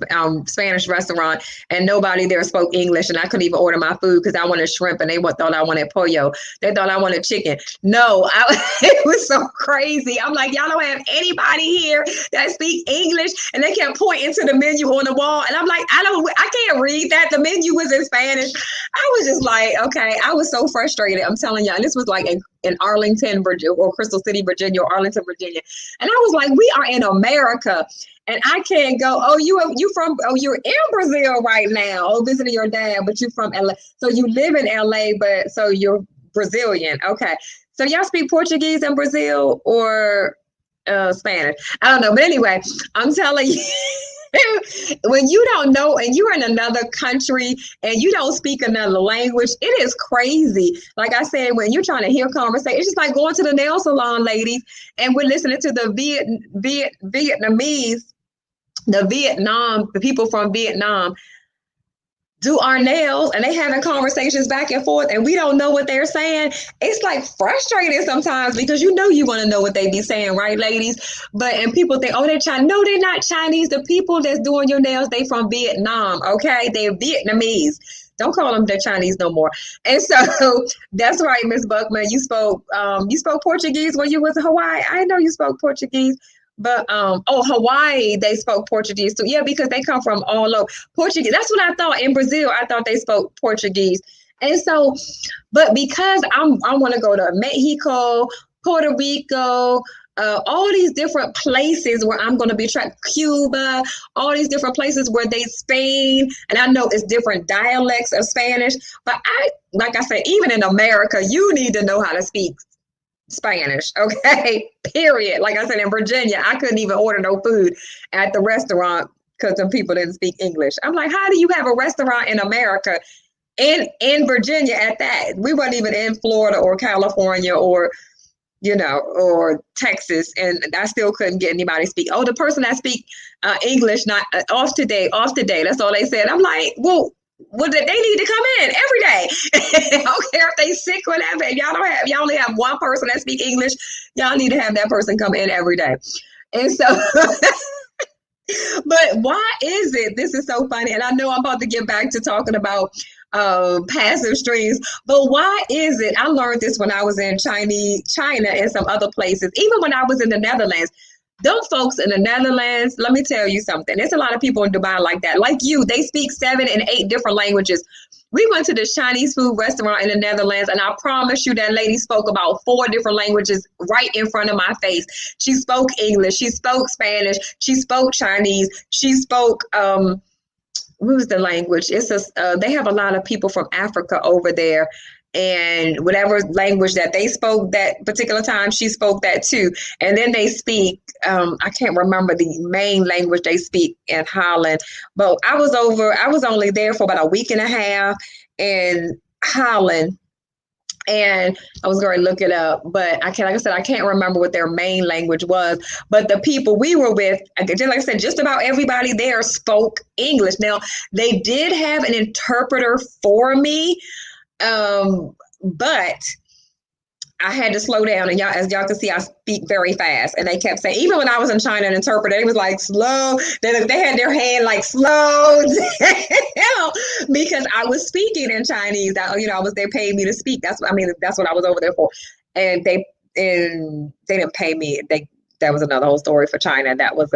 Spanish restaurant and nobody there spoke English and I couldn't even order my food because I wanted shrimp and they thought I wanted pollo. They thought I wanted chicken. No, it was so crazy. I'm like, y'all don't have anybody here that speak English, and they kept pointing to the menu on the wall. And I'm like, I can't read that. The menu was in Spanish. I was just like, okay, I was so frustrated. I'm telling y'all, and this was like in Arlington, Virginia, or Crystal City, Virginia, or Arlington, Virginia. And I was like, we are in America. And I can't go, you're in Brazil right now, visiting your dad, but you're from LA. So you live in LA, but so you're Brazilian. Okay. So y'all speak Portuguese in Brazil or Spanish? I don't know. But anyway, I'm telling you, when you don't know and you're in another country and you don't speak another language, it is crazy. Like I said, when you're trying to hear conversation, it's just like going to the nail salon, ladies, and we're listening to the Vietnamese, the people from Vietnam do our nails, and they having conversations back and forth, and we don't know what they're saying. It's like frustrating sometimes because you want to know what they be saying, right, ladies? And people think, oh, they're Chinese. No, they're not Chinese. The people that's doing your nails, they from Vietnam, okay? They're Vietnamese. Don't call them the Chinese no more. And so that's right, Miss Buckman. You spoke Portuguese when you was in Hawaii. I know you spoke Portuguese. But Hawaii, they spoke Portuguese too. Yeah, because they come from all over. Portuguese. That's what I thought. In Brazil, I thought they spoke Portuguese. And so, but because I want to go to Mexico, Puerto Rico, all these different places where I'm going to be trying, Cuba, all these different places where they Spain, and I know it's different dialects of Spanish. But like I said, even in America, you need to know how to speak Spanish, okay? Period. Like I said, in Virginia, I couldn't even order no food at the restaurant because some people didn't speak English. I'm like, how do you have a restaurant in America, in Virginia at that? We weren't even in Florida or California or or Texas, and I still couldn't get anybody to speak. Oh, the person that speak English, not off today, off today. That's all they said. I'm like, well, they need to come in every day. I don't care if they sick or whatever. If y'all only have one person that speak English, y'all need to have that person come in every day. And so, but why is it? This is so funny, and I know I'm about to get back to talking about passive streams, but why is it? I learned this when I was in China and some other places, even when I was in the Netherlands. Those folks in the Netherlands, let me tell you something. There's a lot of people in Dubai like that. Like you, they speak 7 and 8 different languages. We went to this Chinese food restaurant in the Netherlands, and I promise you that lady spoke about 4 different languages right in front of my face. She spoke English, she spoke Spanish, she spoke Chinese, she spoke what was the language? They have a lot of people from Africa over there, and whatever language that they spoke that particular time, she spoke that too. And then they speak, I can't remember the main language they speak in Holland, but I was only there for about a week and a half in Holland. And I was going to look it up, but like I said, I can't remember what their main language was. But the people we were with, just like I said, just about everybody there spoke English. Now, they did have an interpreter for me, but I had to slow down, and as y'all can see, I speak very fast. And they kept saying, even when I was in China, an interpreter, it was like slow. They had their hand like slow down because I was speaking in Chinese. They paid me to speak. That's what I was over there for. And they didn't pay me. That was another whole story for China. That was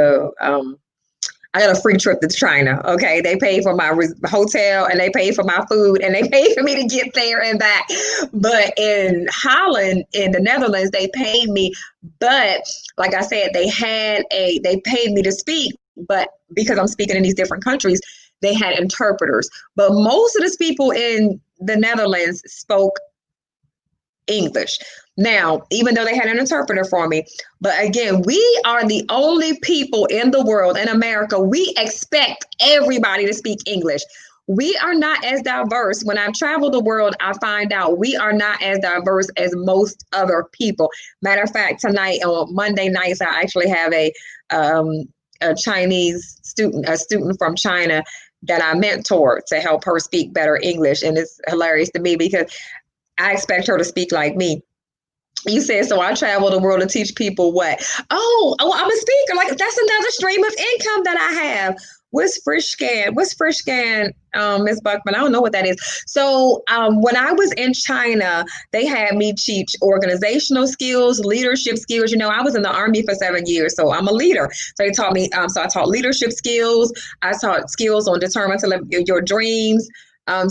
I got a free trip to China. Okay. They paid for my hotel, and they paid for my food, and they paid for me to get there and back. But in Holland, in the Netherlands, they paid me. But like I said, they paid me to speak, but because I'm speaking in these different countries, they had interpreters. But most of the people in the Netherlands spoke English. Now, even though they had an interpreter for me, but again, we are the only people in the world, in America, we expect everybody to speak English. We are not as diverse. When I travel the world, I find out we are not as diverse as most other people. Matter of fact, tonight on Monday nights, I actually have a Chinese student, a student from China that I mentor to help her speak better English. And it's hilarious to me because I expect her to speak like me. You said, so I travel the world to teach people what? Oh, I'm a speaker. Like, that's another stream of income that I have. What's Frisch Scan, Ms. Buckman? I don't know what that is. So when I was in China, they had me teach organizational skills, leadership skills. I was in the Army for 7 years, so I'm a leader. So they taught me, so I taught leadership skills. I taught skills on determine to live your dreams.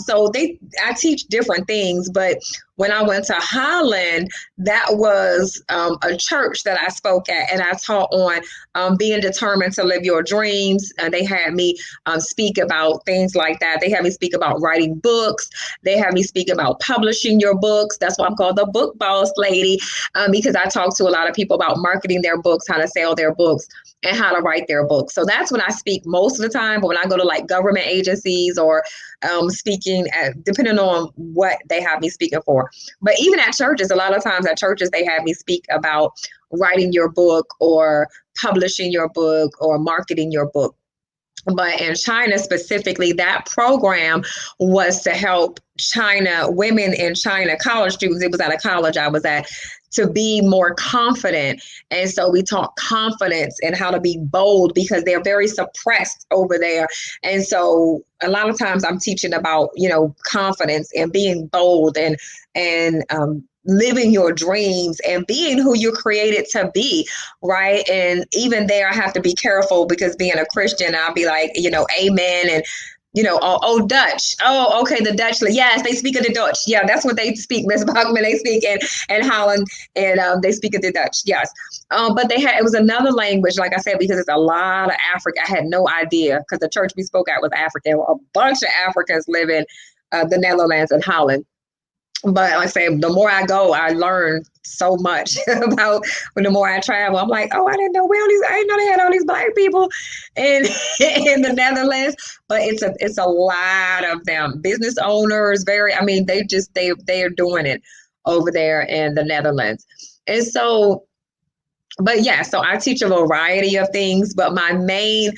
So I teach different things, but when I went to Holland, that was a church that I spoke at, and I taught on being determined to live your dreams. They had me speak about things like that. They had me speak about writing books. They had me speak about publishing your books. That's why I'm called the book boss lady, because I talk to a lot of people about marketing their books, how to sell their books, and how to write their books. So that's when I speak most of the time. But when I go to like government agencies or speaking, depending on what they have me speaking for. But even at churches, a lot of times at churches, they have me speak about writing your book or publishing your book or marketing your book. But in China specifically, that program was to help women in China, college students, it was at a college I was at, to be more confident. And so we taught confidence and how to be bold because they're very suppressed over there. And so a lot of times I'm teaching about, confidence and being bold and living your dreams and being who you're created to be, right? And even there, I have to be careful because being a Christian, I'll be like, amen. And Dutch. Oh, okay, the Dutch. Yes, they speak of the Dutch. Yeah, that's what they speak, Miss Bachman. They speak in Holland, and they speak of the Dutch. Yes, but it was another language, like I said, because it's a lot of Africa. I had no idea because the church we spoke at was African. A bunch of Africans live in the Netherlands and Holland. But like I say, the more I go, I learn so much about. When the more I travel, I'm like, oh, I didn't know I didn't know they had all these black people in in the Netherlands. But it's a lot of them, business owners. I mean, they are doing it over there in the Netherlands, and so. But yeah, so I teach a variety of things, but my main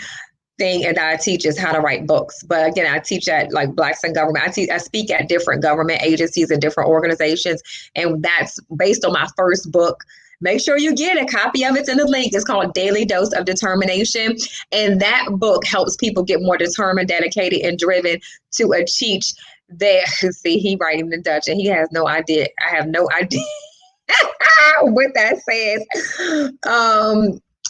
thing and I teach is how to write books. But again, I teach at like Blacks in Government. I speak at different government agencies and different organizations, and that's based on my first book. Make sure you get a copy of it's in the link. It's called Daily Dose of Determination. And that book helps people get more determined, dedicated, and driven to achieve their see, he writing in Dutch and he has no idea. I have no idea what that says.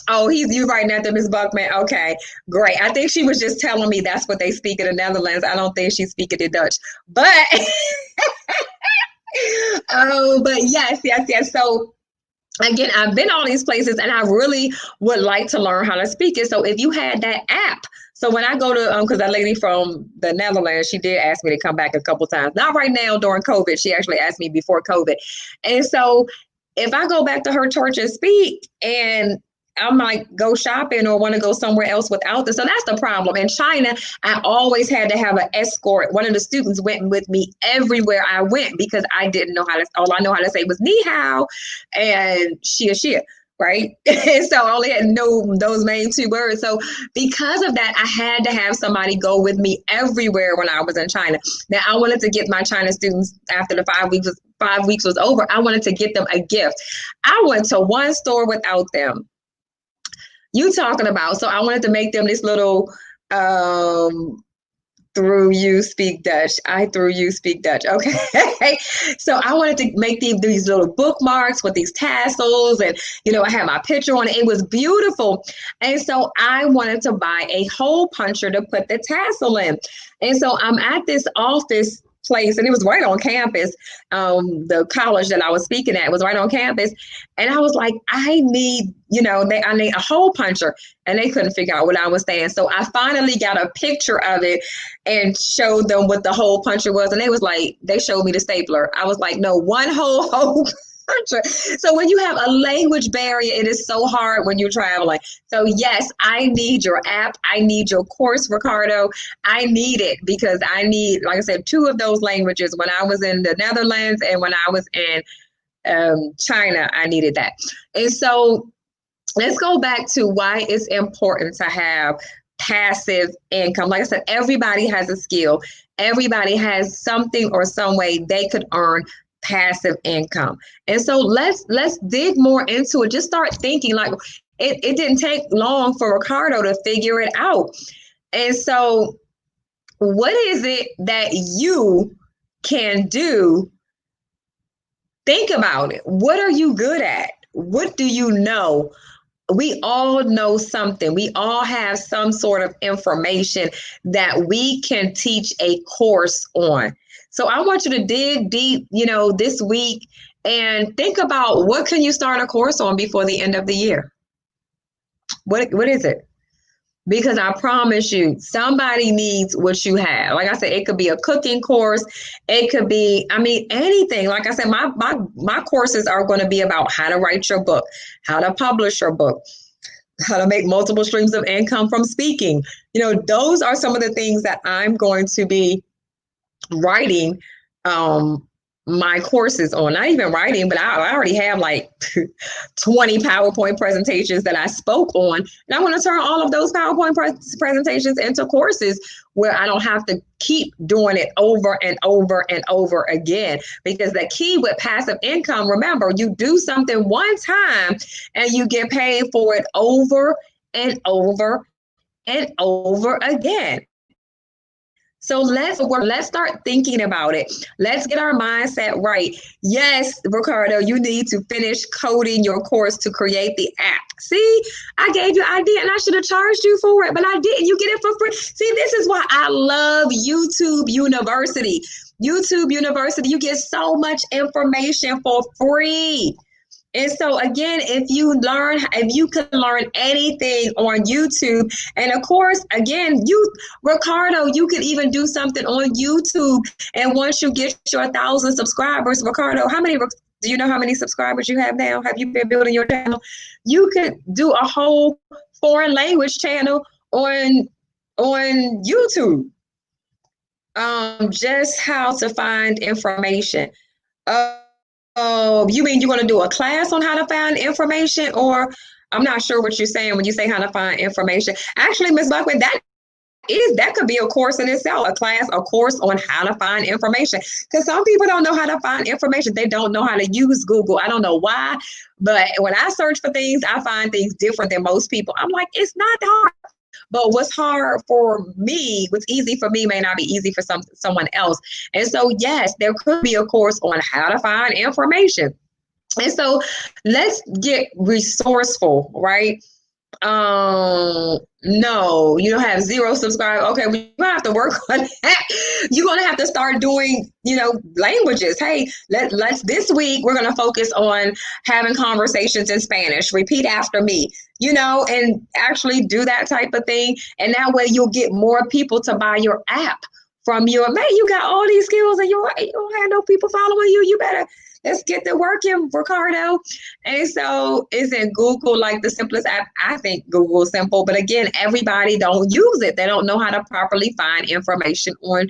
Oh, you right now, Miss Buckman. Okay, great. I think she was just telling me that's what they speak in the Netherlands. I don't think she's speaking in Dutch, but oh, but yes. So again, I've been all these places, and I really would like to learn how to speak it. So if you had that app. So when I go to, because that lady from the Netherlands, she did ask me to come back a couple times. Not right now during COVID. She actually asked me before COVID. And so if I go back to her church and speak, and I might go shopping or want to go somewhere else without this. So that's the problem. In China, I always had to have an escort. One of the students went with me everywhere I went because I didn't know how to, all I know how to say was ni hao and xie, right? And so I only had know those main two words. So because of that, I had to have somebody go with me everywhere when I was in China. Now I wanted to get my China students after the 5 weeks was over. I wanted to get them a gift. I went to one store without them. You talking about, so I wanted to make them this little through you speak Dutch. I through you speak Dutch. Okay. So I wanted to make these little bookmarks with these tassels, and I had my picture on it. It was beautiful. And so I wanted to buy a hole puncher to put the tassel in. And so I'm at this office place, and it was right on campus. The college that I was speaking at was right on campus, and I was like, I need a hole puncher, and they couldn't figure out what I was saying. So I finally got a picture of it and showed them what the hole puncher was, and they showed me the stapler. I was like, no, one hole puncher. So when you have a language barrier, it is so hard when you're traveling. So yes, I need your app. I need your course, Ricardo. I need it because I need, like I said, 2 of those languages. When I was in the Netherlands and when I was in China, I needed that. And so let's go back to why it's important to have passive income. Like I said, everybody has a skill. Everybody has something or some way they could earn passive income. And so let's dig more into it. Just start thinking like it didn't take long for Ricardo to figure it out. And so what is it that you can do? Think about it. What are you good at? What do you know? We all know something. We all have some sort of information that we can teach a course on. So I want you to dig deep, this week and think about what can you start a course on before the end of the year? What is it? Because I promise you, somebody needs what you have. Like I said, it could be a cooking course. It could be, anything. Like I said, my courses are going to be about how to write your book, how to publish your book, how to make multiple streams of income from speaking. Those are some of the things that I'm going to be writing my courses on. Not even writing, but I already have like 20 PowerPoint presentations that I spoke on. And I want to turn all of those PowerPoint presentations into courses where I don't have to keep doing it over and over and over again. Because the key with passive income, remember, you do something one time and you get paid for it over and over and over again. So let's start thinking about it. Let's get our mindset right. Yes, Ricardo, you need to finish coding your course to create the app. See, I gave you an idea and I should have charged you for it, but I didn't. You get it for free. See, this is why I love YouTube University. YouTube University, you get so much information for free. And so again, if you can learn anything on YouTube, and of course, again, Ricardo, you could even do something on YouTube. And once you get your 1,000 subscribers, Ricardo, do you know how many subscribers you have now? Have you been building your channel? You could do a whole foreign language channel on YouTube. Just how to find information. Oh, you mean you're going to do a class on how to find information? Or I'm not sure what you're saying when you say how to find information. Actually, Ms. Buckman, that could be a course in itself, a course on how to find information. Because some people don't know how to find information. They don't know how to use Google. I don't know why, but when I search for things, I find things different than most people. I'm like, it's not hard. But what's hard for me, what's easy for me may not be easy for someone else. And so, yes, there could be a course on how to find information. And so let's get resourceful, right? No, you don't have 0 subscribers. Okay, we have to work on that. You're gonna have to start doing, languages. Hey, let's this week we're gonna focus on having conversations in Spanish. Repeat after me, and actually do that type of thing. And that way you'll get more people to buy your app from you. Man, you got all these skills and you don't have no people following you. You better let's get to working, Ricardo. And so isn't Google like the simplest app? I think Google's simple, but again, everybody don't use it. They don't know how to properly find information on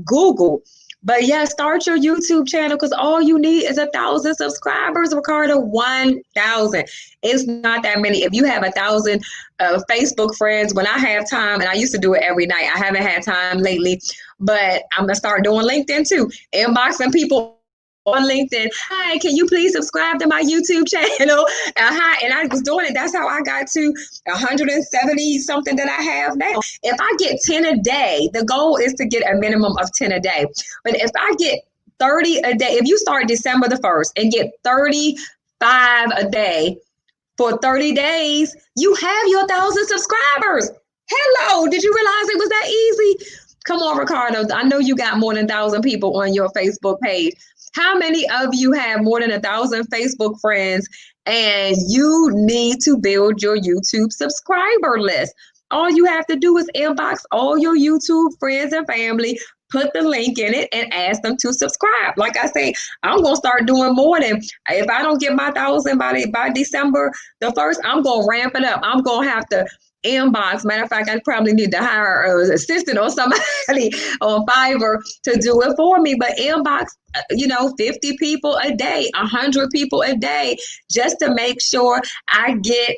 Google. But yeah, start your YouTube channel because all you need is 1,000 subscribers, Ricardo. 1,000. It's not that many. If you have 1,000 Facebook friends, when I have time, and I used to do it every night, I haven't had time lately, but I'm gonna start doing LinkedIn too, inboxing people on LinkedIn. Hi, can you please subscribe to my YouTube channel? Hi, and I was doing it. That's how I got to 170 something that I have now. If I get 10 a day, the goal is to get a minimum of 10 a day. But if I get 30 a day, if you start December the 1st and get 35 a day for 30 days, you have your 1,000 subscribers. Hello, did you realize it was that easy? Come on, Ricardo. I know you got more than 1,000 people on your Facebook page. How many of you have more than 1,000 Facebook friends and you need to build your YouTube subscriber list? All you have to do is inbox all your YouTube friends and family, put the link in it and ask them to subscribe. Like I say, I'm going to start doing more than, if I don't get my 1,000 by December the 1st, I'm going to ramp it up. I'm going to have to inbox. Matter of fact, I probably need to hire an assistant or somebody on Fiverr to do it for me. But inbox, 50 people a day, 100 people a day, just to make sure I get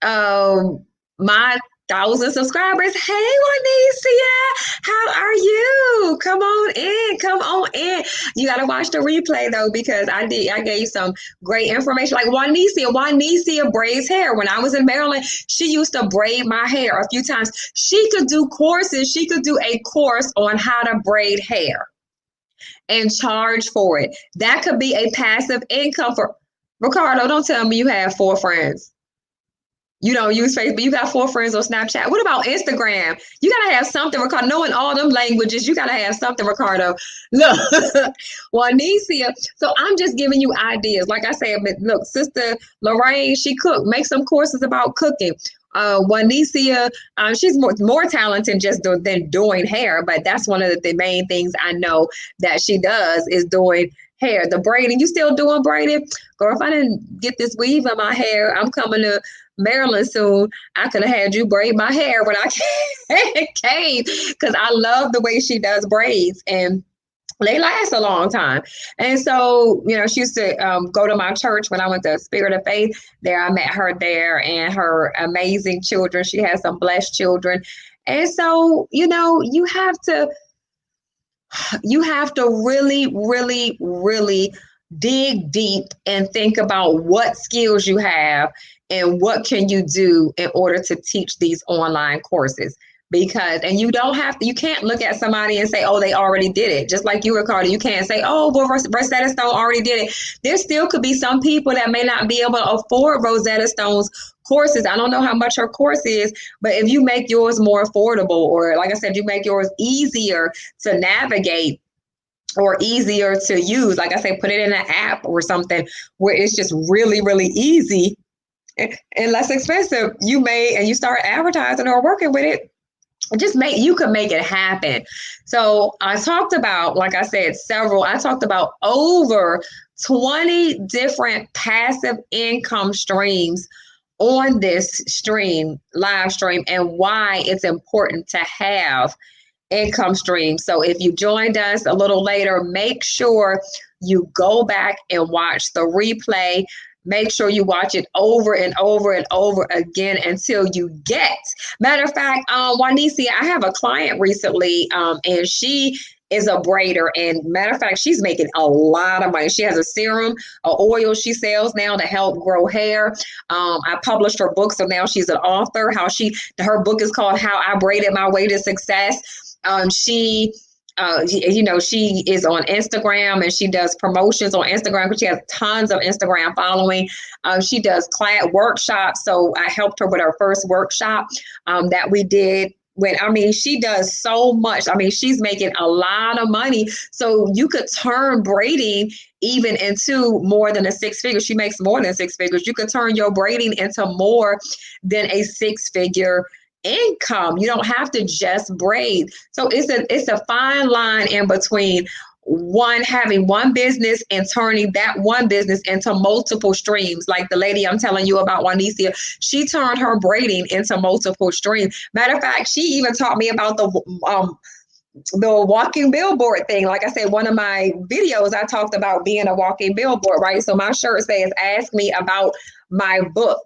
my 1,000 subscribers. Hey, Juanicia, how are you? Come on in. You got to watch the replay though, because I gave you some great information. Like Juanicia braids hair. When I was in Maryland, she used to braid my hair a few times. She could do courses. She could do a course on how to braid hair and charge for it. That could be a passive income for Ricardo. Don't tell me you have 4 friends. You don't use Facebook. You got 4 friends on Snapchat. What about Instagram? You got to have something, Ricardo. Knowing all them languages, you got to have something, Ricardo. Look, Juanicia. So I'm just giving you ideas. Like I said, look, Sister Lorraine, she cooked. Make some courses about cooking. Juanicia, she's more talented just than doing hair, but that's one of the main things I know that she does is doing hair. The braiding. You still doing braiding? Girl, if I didn't get this weave in my hair, I'm coming to Maryland soon. I could have had you braid my hair when I came because I love the way she does braids and they last a long time. And so, she used to go to my church when I went to Spirit of Faith. There, I met her there and her amazing children. She has some blessed children. And so, you have to really, really, really dig deep and think about what skills you have and what can you do in order to teach these online courses. And you can't look at somebody and say, oh, they already did it. Just like you, Ricardo, you can't say, oh, well, Rosetta Stone already did it. There still could be some people that may not be able to afford Rosetta Stone's courses. I don't know how much her course is, but if you make yours more affordable, or like I said, you make yours easier to navigate, or easier to use. Like I say, put it in an app or something where it's just really, really easy and less expensive. And you start advertising or working with it, you could make it happen. So I talked about, like I said, I talked about over 20 different passive income streams on this live stream, and why it's important to have income streams. So if you joined us a little later, make sure you go back and watch the replay. Make sure you watch it over and over and over again until you get. Matter of fact, Juanicia, I have a client recently, and she is a braider. And matter of fact, she's making a lot of money. She has a serum, a oil she sells now to help grow hair. I published her book, so now she's an author. Her book is called How I Braided My Way to Success. She is on Instagram, and she does promotions on Instagram because she has tons of Instagram following. She does client workshops. So I helped her with her first workshop that we did. She does so much. She's making a lot of money. So you could turn braiding even into more than a six figure. She makes more than six figures. You could turn your braiding into more than a six-figure income. You don't have to just braid. So it's a fine line in between having one business and turning that one business into multiple streams. Like the lady I'm telling you about, Juanicia, she turned her braiding into multiple streams. Matter of fact, she even taught me about the walking billboard thing. Like I said, one of my videos, I talked about being a walking billboard, right? So my shirt says, ask me about my book.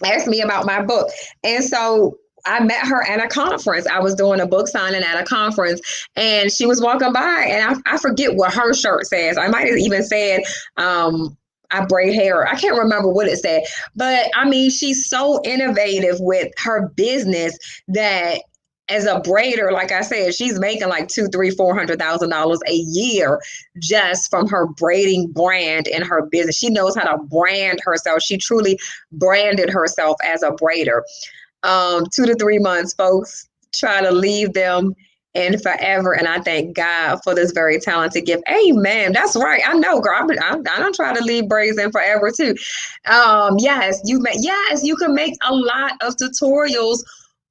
Ask me about my book. And so I met her at a conference. I was doing a book signing at a conference, and she was walking by, and I forget what her shirt says. I might have even said, I braid hair. I can't remember what it said, but she's so innovative with her business that as a braider, like I said, she's making like $200,000, $300,000 a year just from her braiding brand in her business. She knows how to brand herself. She truly branded herself as a braider. 2 to 3 months, folks, try to leave them in forever. And I thank God for this very talented gift. Amen. That's right. I know, girl. I don't try to leave braids in forever too. Yes, you can make a lot of tutorials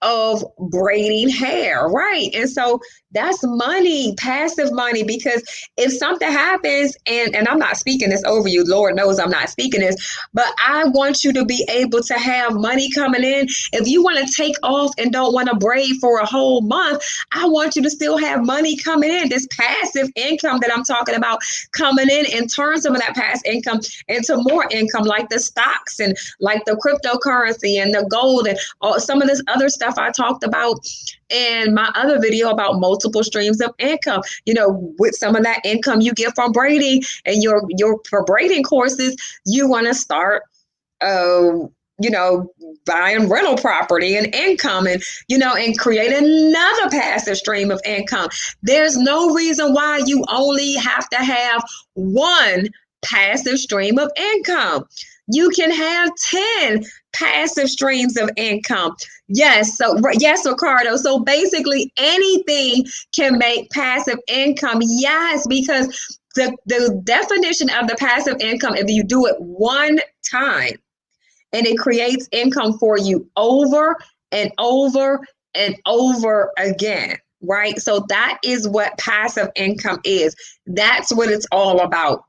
of braiding hair, right? And so that's money, passive money, because if something happens, and I'm not speaking this over you, Lord knows I'm not speaking this, but I want you to be able to have money coming in. If you want to take off and don't want to braid for a whole month, I want you to still have money coming in, this passive income that I'm talking about coming in, and turn some of that passive income into more income, like the stocks and like the cryptocurrency and the gold and some of this other stuff I talked about in my other video about multiple streams of income. With some of that income you get from braiding and your for braiding courses, you want to start buying rental property and income, and create another passive stream of income. There's no reason why you only have to have one passive stream of income. You can have 10 passive streams of income. Yes, Ricardo. So basically anything can make passive income. Yes, because the definition of the passive income, if you do it one time, and it creates income for you over and over and over again, right? So that is what passive income is. That's what it's all about.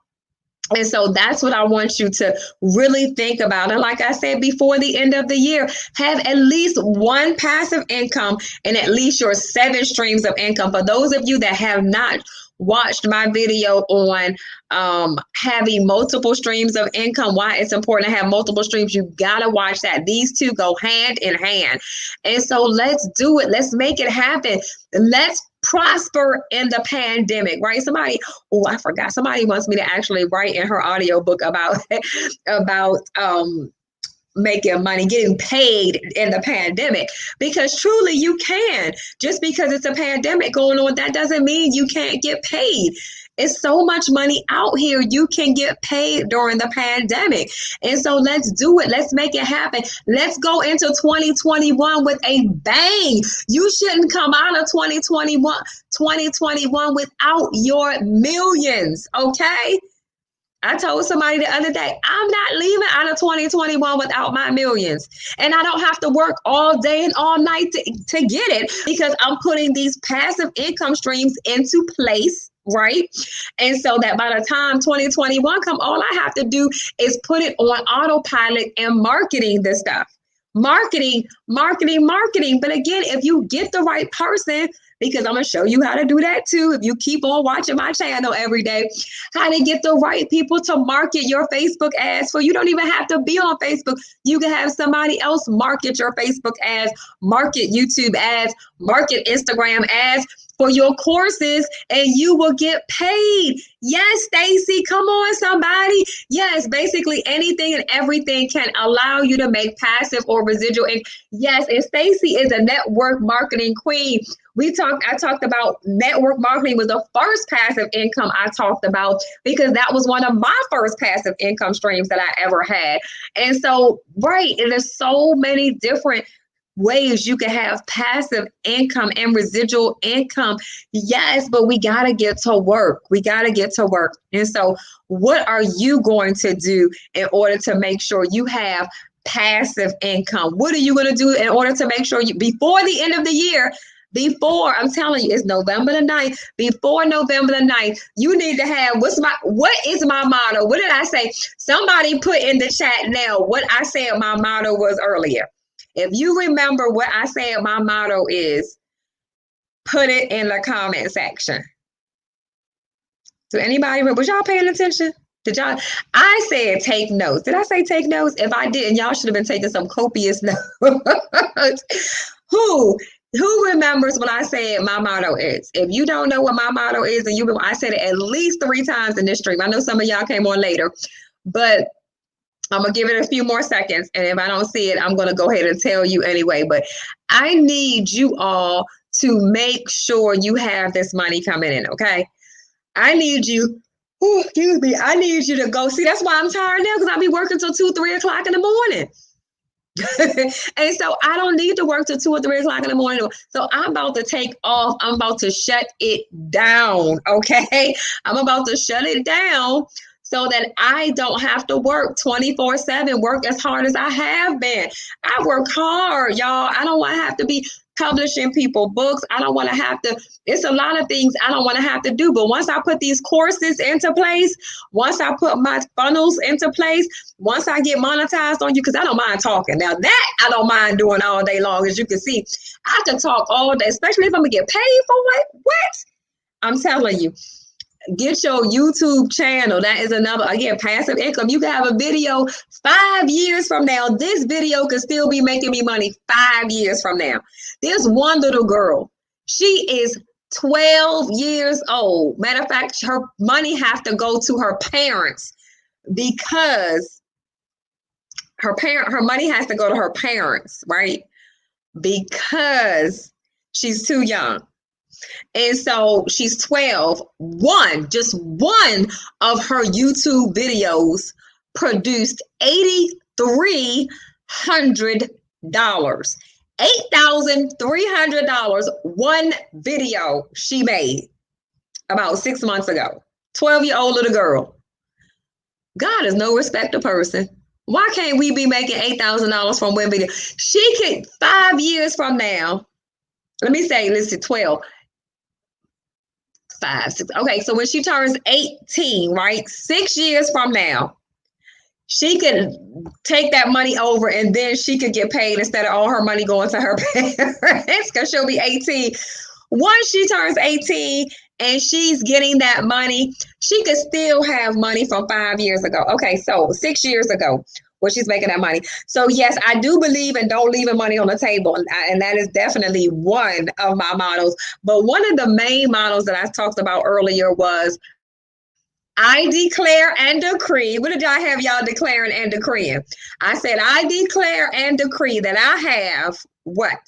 And so that's what I want you to really think about. And like I said, before the end of the year, have at least one passive income and at least your 7 streams of income. For those of you that have not watched my video on having multiple streams of income, why it's important to have multiple streams, you gotta watch that. These two go hand in hand. And so let's do it. Let's make it happen. Let's prosper in the pandemic, right? I forgot. Somebody wants me to actually write in her audiobook about making money, getting paid in the pandemic, because truly you can. Just because it's a pandemic going on, that doesn't mean you can't get paid. It's so much money out here. You can get paid during the pandemic. And so let's do it. Let's make it happen. Let's go into 2021 with a bang. You shouldn't come out of 2021 without your millions, okay? I told somebody the other day, I'm not leaving out of 2021 without my millions. And I don't have to work all day and all night to get it, because I'm putting these passive income streams into place, right? And so that by the time 2021 come, all I have to do is put it on autopilot and marketing this stuff. Marketing. But again, if you get the right person, because I'm going to show you how to do that too, if you keep on watching my channel every day, how to get the right people to market your Facebook ads for. You don't even have to be on Facebook. You can have somebody else market your Facebook ads, market YouTube ads, market Instagram ads for your courses, and you will get paid. Yes, Stacy, come on, somebody. Yes, basically anything and everything can allow you to make passive or residual income. Yes, and Stacy is a network marketing queen. I talked about network marketing was the first passive income I talked about, because that was one of my first passive income streams that I ever had. And so, right, there's so many different ways you can have passive income and residual income. Yes, but we got to get to work. And so what are you going to do in order to make sure you have passive income? What are you going to do in order to make sure you, before the end of the year, I'm telling you, it's November the 9th. Before November the 9th, you need to have, what is my motto? What did I say? Somebody put in the chat now what I said my motto was earlier. If you remember what I said my motto is, put it in the comment section. So anybody, was y'all paying attention? I said take notes. Did I say take notes? If I didn't, y'all should have been taking some copious notes. Who remembers what I said my motto is? If you don't know what my motto is, and I said it at least 3 times in this stream. I know some of y'all came on later, but I'm going to give it a few more seconds. And if I don't see it, I'm going to go ahead and tell you anyway. But I need you all to make sure you have this money coming in, okay? I need you, I need you to go. See, that's why I'm tired now, because I'll be working till 2, 3 o'clock in the morning. And so I don't need to work till 2 or 3 o'clock in the morning. So I'm about to take off. I'm about to shut it down, okay? I'm about to shut it down, so that I don't have to work 24/7, work as hard as I have been. I work hard, y'all. I don't want to have to be publishing people books. I don't want to have to, it's a lot of things I don't want to have to do. But once I put these courses into place, once I put my funnels into place, once I get monetized on you, because I don't mind talking. Now that I don't mind doing all day long. As you can see, I can talk all day, especially if I'm going to get paid for it. What? I'm telling you. Get your YouTube channel. That is another, again, passive income. You can have a video 5 years from now. This video could still be making me money 5 years from now. There's one little girl. She is 12 years old. Matter of fact, her money has to go to her parents, because her money has to go to her parents, right? Because she's too young. And so she's 12. Just one of her YouTube videos produced $8,300. $8,300. One video she made about 6 months ago. 12-year-old little girl. God is no respecter person. Why can't we be making $8,000 from one video? She could, 5 years from now, listen, 12. 5, 6. Okay, so when she turns 18, right? 6 years from now, she could take that money over, and then she could get paid instead of all her money going to her parents, because she'll be 18. Once she turns 18 and she's getting that money, she could still have money from 5 years ago. Okay, so 6 years ago, when she's making that money. So yes, I do believe in don't leaving money on the table. And that is definitely one of my models. But one of the main models that I talked about earlier was I declare and decree. What did I have y'all declaring and decreeing? I said, I declare and decree that I have what?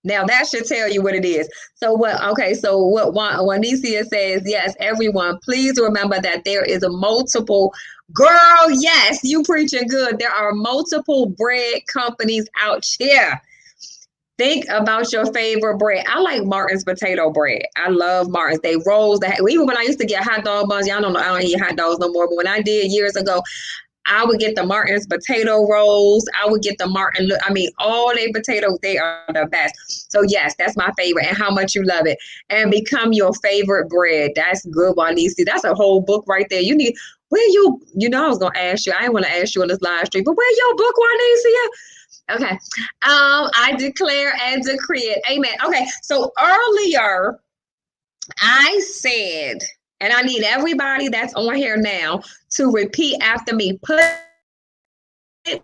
Now that should tell you what it is. So what? Okay. So what? Juanicia says, yes, everyone, please remember that there is a multiple. Girl, yes, you preaching good. There are multiple bread companies out here. Think about your favorite bread. I like Martin's potato bread. I love Martin's. They rolls. Even when I used to get hot dog buns, y'all don't know I don't eat hot dogs no more. But when I did years ago, I would get the Martin's potato rolls. I would get the Martin. I mean, all their potatoes, they are the best. So yes, that's my favorite. And how much you love it. And become your favorite bread. That's good, Juanicia. That's a whole book right there. You need. Where you know I was gonna ask you. I didn't want to ask you on this live stream, but where your book, Juanicia? Okay. I declare and decree it. Amen. Okay. So earlier I said, and I need everybody that's on here now to repeat after me. Put it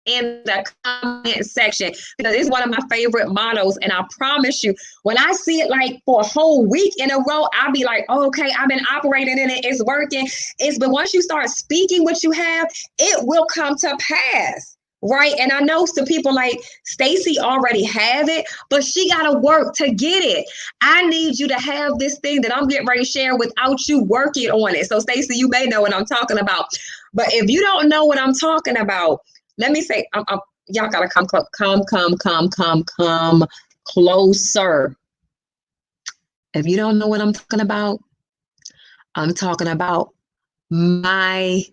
in the comment section because it's one of my favorite mottos. And I promise you, when I see it like for a whole week in a row, I'll be like, oh, okay, I've been operating in it. It's working. But once you start speaking what you have, it will come to pass. Right. And I know some people like Stacy already have it, but she got to work to get it. I need you to have this thing that I'm getting ready to share without you working on it. So Stacy, you may know what I'm talking about. But if you don't know what I'm talking about, let me say, y'all got to come closer. If you don't know what I'm talking about my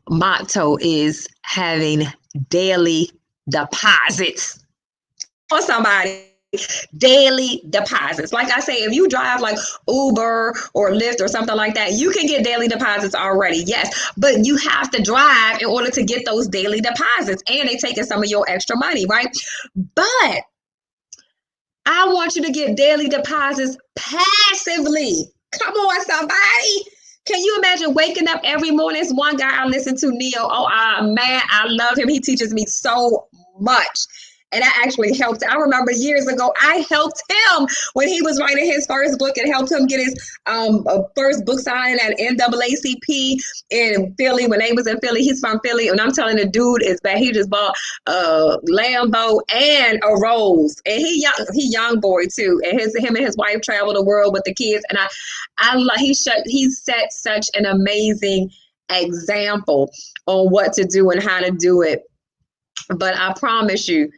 motto is having daily deposits. For somebody, daily deposits. Like I say, if you drive like Uber or Lyft or something like that, you can get daily deposits already. Yes, but you have to drive in order to get those daily deposits, and they taking some of your extra money, right? But I want you to get daily deposits passively. Come on, somebody. Can you imagine waking up every morning? It's one guy I listen to, Neo. Oh, man, I love him. He teaches me so much. And I actually helped. I remember years ago, I helped him when he was writing his first book and helped him get his first book signed at NAACP in Philly. When they was in Philly, he's from Philly. And I'm telling the dude is bad. He just bought a Lambo and a Rolls. And he young boy too. And him and his wife travel the world with the kids. And he set such an amazing example on what to do and how to do it. But I promise you,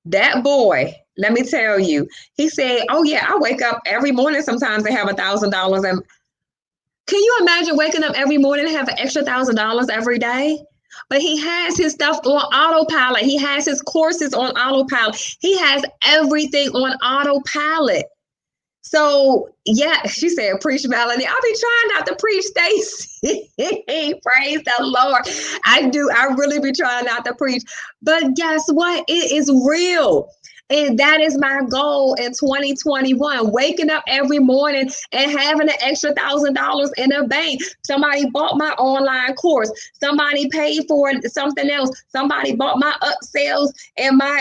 that boy, let me tell you, he said, oh yeah, I wake up every morning sometimes and have $1,000. And can you imagine waking up every morning and have an extra $1,000 every day? But he has his stuff on autopilot. He has his courses on autopilot. He has everything on autopilot. So yeah, she said, preach, Melanie. I'll be trying not to preach, Stacy. Praise the Lord. I really be trying not to preach. But guess what? It is real. And that is my goal in 2021, waking up every morning and having an extra $1,000 in the bank. Somebody bought my online course. Somebody paid for something else. Somebody bought my upsells and my,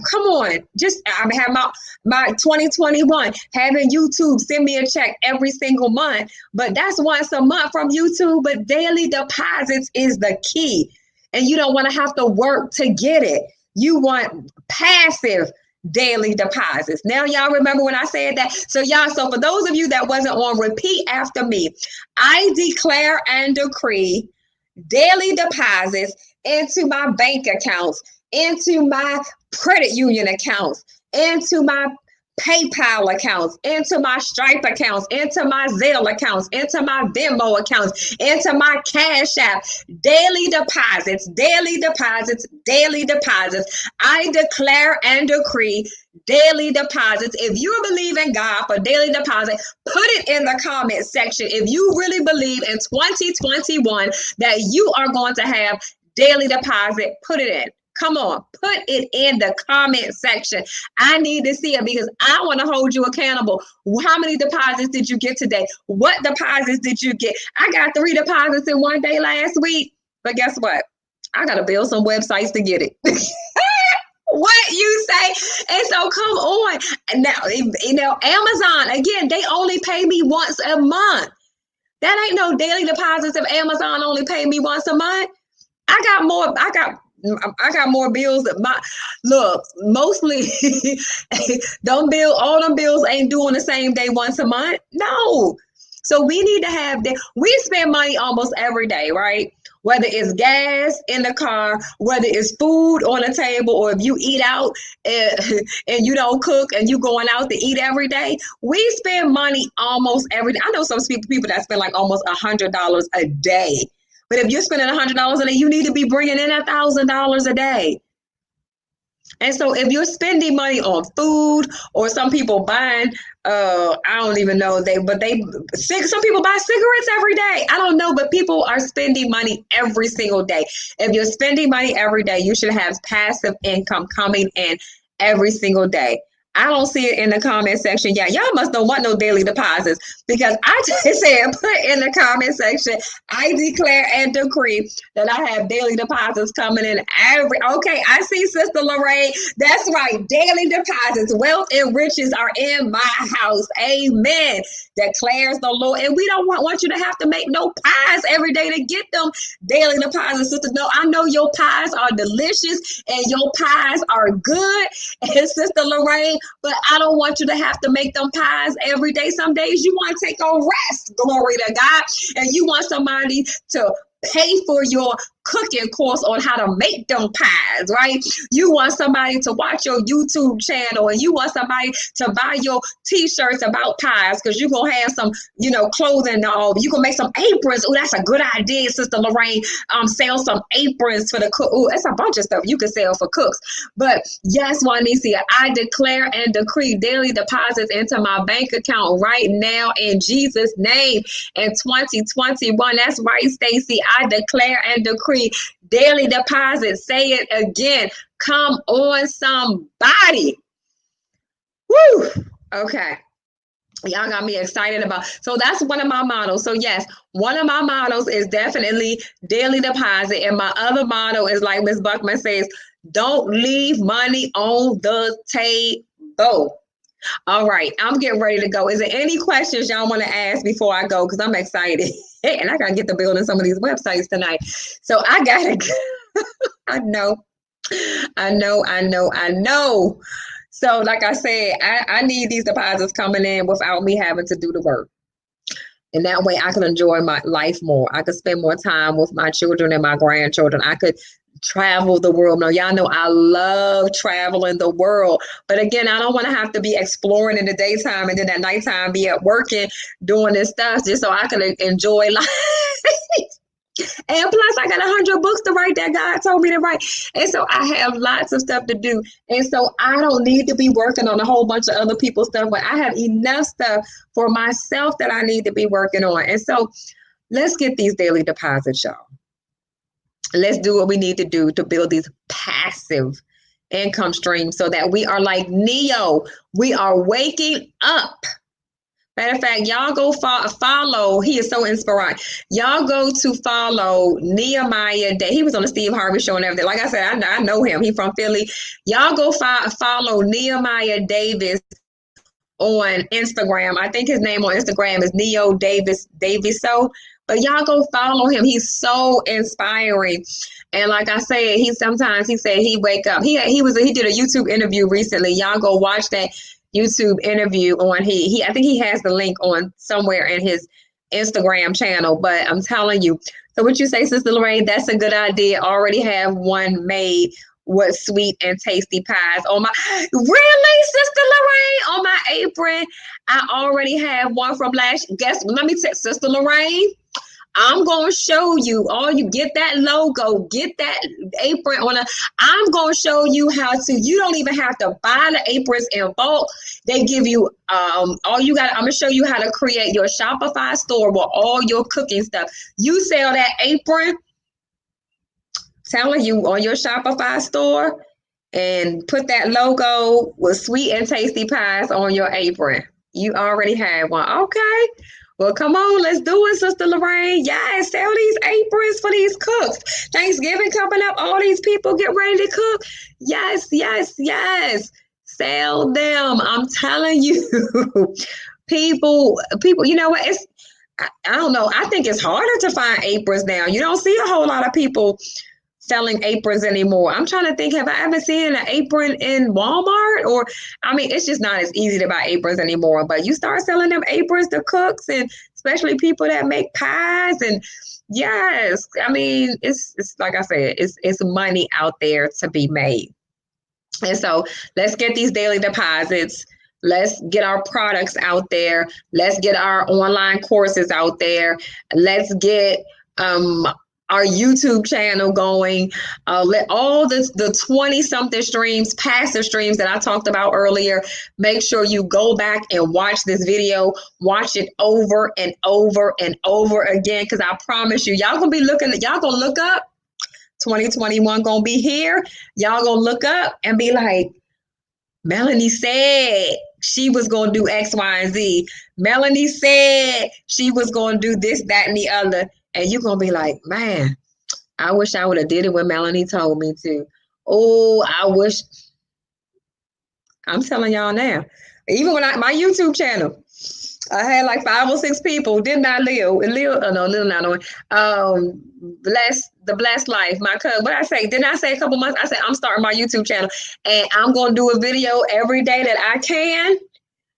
come on, I have my 2021, having YouTube send me a check every single month. But that's once a month from YouTube. But daily deposits is the key. And you don't want to have to work to get it. You want passive daily deposits. Now, y'all remember when I said that? So for those of you that wasn't on, repeat after me. I declare and decree daily deposits into my bank accounts, into my credit union accounts, into my PayPal accounts, into my Stripe accounts, into my Zelle accounts, into my Venmo accounts, into my Cash App. Daily deposits, daily deposits, daily deposits. I declare and decree daily deposits. If you believe in God for daily deposit, put it in the comment section. If you really believe in 2021 that you are going to have daily deposit, put it in. Come on, put it in the comment section. I need to see it because I want to hold you accountable. How many deposits did you get today? What deposits did you get? I got 3 deposits in one day last week, but guess what? I got to build some websites to get it. What you say? And so come on. Now, Amazon, again, they only pay me once a month. That ain't no daily deposits if Amazon only pay me once a month. I got more bills that mostly all them bills ain't doing the same day once a month. No. So we need to have that. We spend money almost every day, right? Whether it's gas in the car, whether it's food on the table, or if you eat out and you don't cook and you going out to eat every day, we spend money almost every day. I know some people that spend like almost $100 a day. But if you're spending $100 a day, you need to be bringing in $1,000 a day. And so if you're spending money on food, or some people buying, I don't even know, some people buy cigarettes every day. I don't know, but people are spending money every single day. If you're spending money every day, you should have passive income coming in every single day. I don't see it in the comment section yet. Y'all must don't want no daily deposits, because I just said put in the comment section, I declare and decree that I have daily deposits coming in okay, I see Sister Lorraine. That's right, daily deposits. Wealth and riches are in my house. Amen. Declares the Lord. And we don't want you to have to make no pies every day to get them daily deposits, sister. No, I know your pies are delicious and your pies are good, and Sister Lorraine, but I don't want you to have to make them pies every day. Some days you want to take a rest, glory to God, and you want somebody to pay for your cooking course on how to make them pies, right? You want somebody to watch your YouTube channel, and you want somebody to buy your t-shirts about pies, because you're going to have some, clothing. You can make some aprons. Oh, that's a good idea, Sister Lorraine. Sell some aprons for the cook. Oh, that's a bunch of stuff you can sell for cooks. But yes, Juanicia, I declare and decree daily deposits into my bank account right now in Jesus' name in 2021. That's right, Stacy. I declare and decree daily deposits. Say it again. Come on, somebody. Woo. Okay. Y'all got me excited about. So that's one of my models. So yes, one of my models is definitely daily deposit. And my other model is, like Miss Buckman says, don't leave money on the table. All right, I'm getting ready to go. Is there any questions y'all want to ask before I go? Because I'm excited. And I got to get to building some of these websites tonight. So I got to go. I know. So like I said, I need these deposits coming in without me having to do the work. And that way I can enjoy my life more. I could spend more time with my children and my grandchildren. I could travel the world. Now, y'all know I love traveling the world. But again, I don't want to have to be exploring in the daytime and then at nighttime be at working doing this stuff just so I can enjoy life. And plus, I got 100 books to write that God told me to write. And so I have lots of stuff to do. And so I don't need to be working on a whole bunch of other people's stuff, but I have enough stuff for myself that I need to be working on. And so let's get these daily deposits, y'all. Let's do what we need to do to build these passive income streams so that we are like Neo. We are waking up. Matter of fact, y'all go follow. He is so inspiring. Y'all go to follow Nehemiah. He was on the Steve Harvey show and everything. Like I said, I know him. He's from Philly. Y'all go follow Nehemiah Davis on Instagram. I think his name on Instagram is Neo Davis. But y'all go follow him. He's so inspiring. And like I said, he said he wake up. He did a YouTube interview recently. Y'all go watch that YouTube interview on I think he has the link on somewhere in his Instagram channel. But I'm telling you. So what you say, Sister Lorraine? That's a good idea. Already have one made with sweet and tasty pies on my. Really, Sister Lorraine? On my apron, I already have one from last. Let me tell Sister Lorraine. I'm going to show you. You get that logo, get that apron I'm going to show you how to. You don't even have to buy the aprons in bulk. They give you I'm going to show you how to create your Shopify store with all your cooking stuff. You sell that apron, telling you, on your Shopify store, and put that logo with sweet and tasty pies on your apron. You already have one. Okay. Well, come on, let's do it, Sister Lorraine. Yes, sell these aprons for these cooks. Thanksgiving coming up, all these people get ready to cook. Yes, yes, yes. Sell them. I'm telling you. people, you know what? I don't know. I think it's harder to find aprons now. You don't see a whole lot of people selling aprons anymore. I'm trying to think, have I ever seen an apron in Walmart? Or, I mean, it's just not as easy to buy aprons anymore. But you start selling them aprons to cooks, and especially people that make pies. And yes, I mean, it's like I said, it's money out there to be made. And so let's get these daily deposits. Let's get our products out there. Let's get our online courses out there. Let's get our YouTube channel going. Let all the 20 something streams, passive streams that I talked about earlier, make sure you go back and watch this video, watch it over and over and over again. Cause I promise you, y'all gonna look up 2021 gonna be here. Y'all gonna look up and be like, Melanie said she was gonna do X, Y, and Z. Melanie said she was gonna do this, that, and the other. And you're gonna be like, man, I wish I would have did it when Melanie told me to. Oh, I wish. I'm telling y'all now. Even when my YouTube channel, I had like 5 or 6 people, did not live, blessed life. My cousin, what I say, didn't I say a couple months? I said, I'm starting my YouTube channel and I'm going to do a video every day that I can.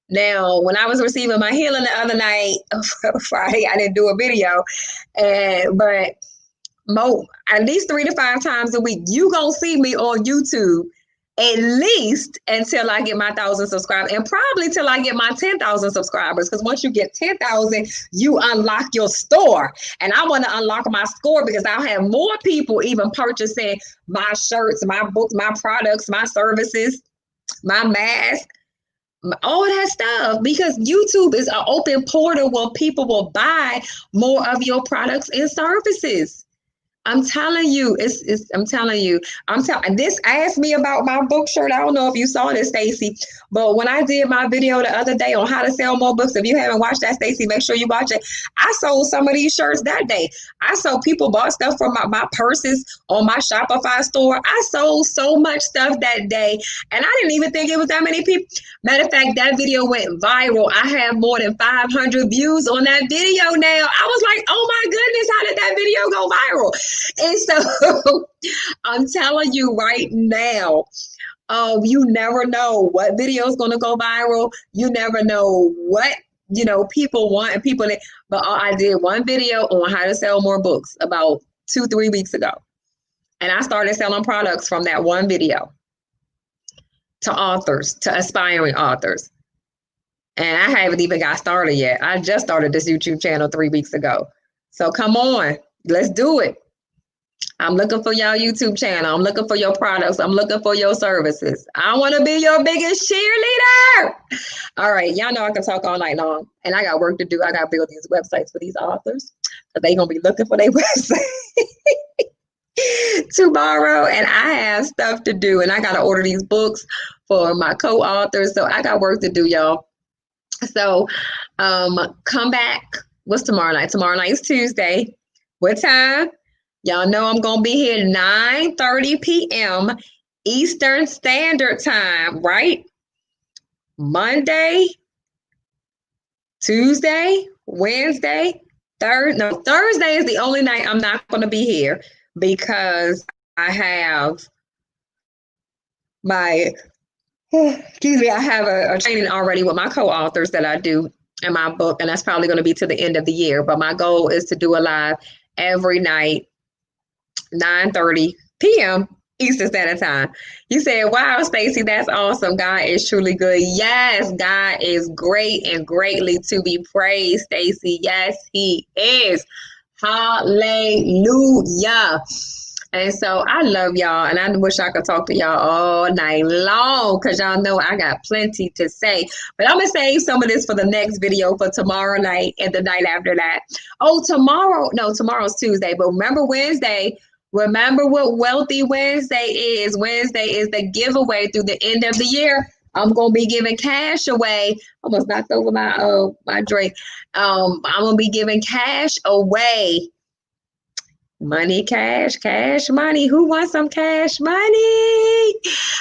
Now, when I was receiving my healing the other night, Friday, I didn't do a video, but at least 3 to 5 times a week, you going to see me on YouTube at least until I get my 1,000 subscribers, and probably till I get my 10,000 subscribers. Because once you get 10,000, you unlock your store, and I want to unlock my store because I'll have more people even purchasing my shirts, my books, my products, my services, my mask, all that stuff. Because YouTube is an open portal where people will buy more of your products and services. I'm telling you, I'm telling you, this asked me about my book shirt. I don't know if you saw this, Stacy, but when I did my video the other day on how to sell more books, if you haven't watched that, Stacy, make sure you watch it. I sold some of these shirts that day. I saw people bought stuff from my purses on my Shopify store. I sold so much stuff that day, and I didn't even think it was that many people. Matter of fact, that video went viral. I have more than 500 views on that video now. I was like, oh my goodness, how did that video go viral? And so I'm telling you right now, you never know what video is going to go viral. You never know what, people want and people. But I did one video on how to sell more books about 2-3 weeks ago. And I started selling products from that one video to authors, to aspiring authors. And I haven't even got started yet. I just started this YouTube channel 3 weeks ago. So come on, let's do it. I'm looking for y'all YouTube channel. I'm looking for your products. I'm looking for your services. I want to be your biggest cheerleader. All right. Y'all know I can talk all night long, and I got work to do. I got to build these websites for these authors because they're going to be looking for their website tomorrow, and I have stuff to do, and I got to order these books for my co-authors. So I got work to do, y'all. So come back. What's tomorrow night? Tomorrow night is Tuesday. What time? Y'all know I'm going to be here 9:30 p.m. Eastern Standard Time, right? Monday, Tuesday, Wednesday, Thursday is the only night I'm not going to be here because I have I have a training already with my co-authors that I do in my book, and that's probably going to be to the end of the year. But my goal is to do a live every night, 9:30 p.m. Eastern Standard Time. You said, wow, Stacy, that's awesome. God is truly good. Yes, God is great and greatly to be praised, Stacy. Yes, he is. Hallelujah. And so I love y'all, and I wish I could talk to y'all all night long because y'all know I got plenty to say. But I'm going to save some of this for the next video for tomorrow night and the night after that. Oh, tomorrow's Tuesday. But remember Wednesday. Remember what Wealthy Wednesday is. Wednesday is the giveaway through the end of the year. I'm gonna be giving cash away. Almost knocked over my drink. I'm gonna be giving cash away. Money, cash, money. Who wants some cash money?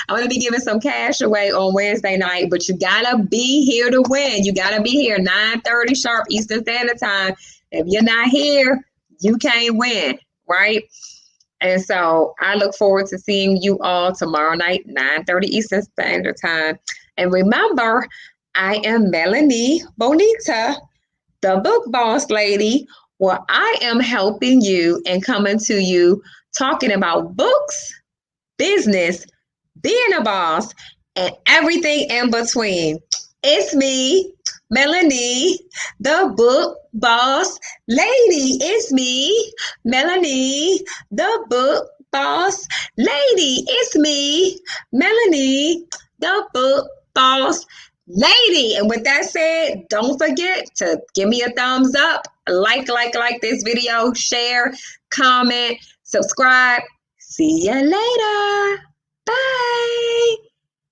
I'm gonna be giving some cash away on Wednesday night, but you gotta be here to win. You gotta be here 9:30 sharp Eastern Standard Time. If you're not here, you can't win, right? And so I look forward to seeing you all tomorrow night, 9:30 Eastern Standard Time. And remember, I am Melanie Bonita, the book boss lady, where I am helping you and coming to you talking about books, business, being a boss, and everything in between. It's me, Melanie, the book boss lady. It's me, Melanie, the book boss lady. It's me, Melanie, the book boss lady. And with that said, don't forget to give me a thumbs up, like this video, share, comment, subscribe. See you later. Bye.